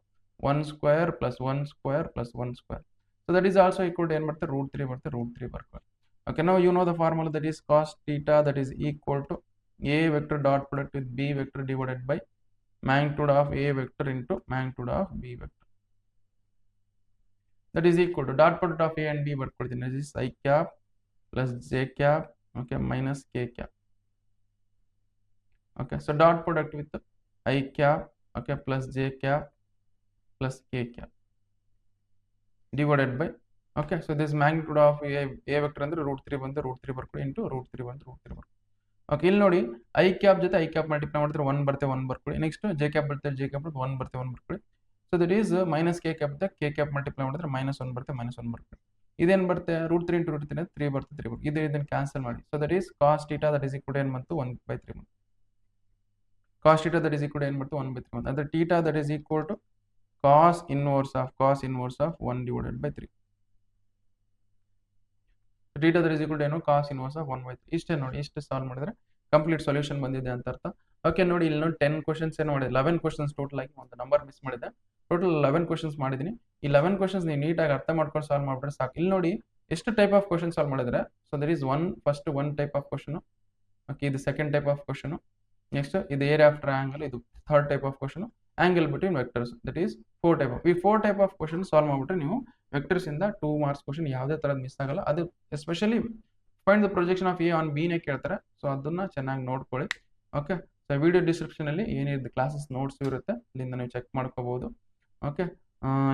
1 square plus 1 square plus 1 square. So that is also equal to ಏನು ಬರುತ್ತೆ √3 ಬರ್ತದೆ. Okay, now you know the formula, that is cos theta that is equal to a vector dot product with b vector divided by magnitude of a vector into magnitude of b vector. That is equal to dot product of a and b ಬರ್ಕೊಳ್ತೀನಿ. This is i cap plus j cap, okay, minus k cap. Okay, so dot product with i cap, okay, plus j cap plus k cap divided by, okay, so this magnitude of a vector ಅಂದ್ರೆ √3 ಬಂದು √3 ಬರ್ಕೊಳ್ಳಿ into √3 ಬಂದು √3 ಬರ್ಕೊಳ್ಳಿ. Okay, ಇಲ್ಲಿ ನೋಡಿ i cap ಜೊತೆ i cap multiply ಮಾಡಿದ್ರೆ 1 ಬರುತ್ತೆ 1 ಬರ್ಕೊಳ್ಳಿ. ನೆಕ್ಸ್ಟ್ j ಕ್ಯಾಪ್ ಬರುತ್ತೆ j ಕ್ಯಾಪ್ 1 ಬರುತ್ತೆ 1 ಬರ್ಕೊಳ್ಳಿ. So that is minus K cap ಜೊತೆ ಕೆ ಕ್ಯಾಪ್ ಮಲ್ಟಿಪ್ಲೈ ಮಾಡಿದ್ರೆ -1 ಬರುತ್ತೆ -1 ಬರ್ಕೊಳ್ಳಿ. ಇದೇನು ಬರುತ್ತೆ √3 ಇಂಟು √3 3 ಬರುತ್ತೆ 3 ಬರುತ್ತೆ. ಇದನ್ನು ಕ್ಯಾನ್ಸಲ್ ಮಾಡಿ. So that is cos theta that is equal to ಏನು ಬಂತು 1/3 ಬಂತು. cos theta that is equal to ಏನು ಬಂತು 1/3 ಬಂತು. ಅಂದರೆ theta that is equal to cos inverse of 1/3. theta that is equal to ಏನು cos inverse of 1/3. ಇಷ್ಟೇ ನೋಡಿ, ಇಷ್ಟು ಸಾಲ್ವ್ ಮಾಡಿದ್ರೆ ಕಂಪ್ಲೀಟ್ ಸೊಲ್ಯೂಷನ್ ಬಂದಿದೆ ಅಂತ ಅರ್ಥ. ಓಕೆ, ನೋಡಿ ಇಲ್ಲಿ ನೋಡಿ 10 ಕ್ವಶನ್ಸ್ ಏನು ಮಾಡಿದೆ, 11 ಕ್ವಶನ್ಸ್ ಟೋಟಲ್ ಆಗಿ, ಒಂದು ನಂಬರ್ ಮಿಸ್ ಮಾಡಿದೆ. ಟೋಟಲ್ 11 ಕ್ವಶನ್ಸ್ ಮಾಡಿದ್ದೀನಿ. ಈ 11 ಕ್ವಶನ್ಸ್ ನೀವು ನೀಟಾಗಿ ಅರ್ಥ ಮಾಡ್ಕೊಂಡು ಸಾಲ್ವ್ ಮಾಡಿದ್ರೆ ಸಾಕು. ಇಲ್ಲಿ ನೋಡಿ ಎಷ್ಟು ಟೈಪ್ ಆಫ್ ಕ್ವಶನ್ ಸಾಲ್ವ್ ಮಾಡಿದ್ರೆ. So that is first one type of question. Okay, ಇದು second type of question. Next ಇದು ಏರಿಯಾ ಆಫ್ ಟ್ರಯಾಂಗಲ್, ಇದು third type of question. Angle between vectors that is 4 type of. ಈ 4 type of question solve ಮಾಡಿಬಿಟ್ರೆ ನೀವು vectors ಇಂದ 2 marks question ಯಾವುದೇ ಥರದ್ದು miss ಆಗಲ್ಲ. ಅದು especially find the projection of A on ಬಿನೇ ಕೇಳ್ತಾರೆ. ಸೊ ಅದನ್ನ ಚೆನ್ನಾಗಿ ನೋಡ್ಕೊಳ್ಳಿ. ಓಕೆ, ಸೊ ವಿಡಿಯೋ ಡಿಸ್ಕ್ರಿಪ್ಷನ್ ಅಲ್ಲಿ ಏನಿದೆ ಕ್ಲಾಸಸ್ ನೋಟ್ಸ್ ಇರುತ್ತೆ, ಅಲ್ಲಿಂದ ನೀವು ಚೆಕ್ ಮಾಡ್ಕೋಬಹುದು. ಓಕೆ,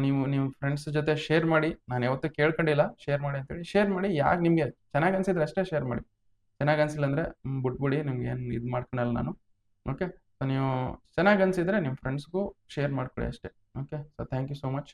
ನೀವು ಫ್ರೆಂಡ್ಸ್ ಜೊತೆ ಶೇರ್ ಮಾಡಿ. ನಾನು ಯಾವತ್ತೂ ಕೇಳ್ಕೊಂಡಿಲ್ಲ ಶೇರ್ ಮಾಡಿ ಅಂತೇಳಿ. ಶೇರ್ ಮಾಡಿ, ಯಾಕೆ ನಿಮಗೆ ಚೆನ್ನಾಗಿ ಅನ್ಸಿದ್ರೆ ಅಷ್ಟೇ ಶೇರ್ ಮಾಡಿ. ಚೆನ್ನಾಗಿ ಅನ್ಸಿಲ್ಲ ಅಂದರೆ ಬಿಟ್ಬಿಡಿ, ನಿಮ್ಗೆ ಏನು ಇದು ಮಾಡ್ಕೊಳಲ್ಲ ನಾನು. ಓಕೆ, ಸೊ ನೀವು ಚೆನ್ನಾಗಿ ಅನ್ಸಿದ್ರೆ ನಿಮ್ಮ ಫ್ರೆಂಡ್ಸ್ಗೂ ಶೇರ್ ಮಾಡ್ಕೊಳ್ಳಿ ಅಷ್ಟೇ. Okay, so thank you so much.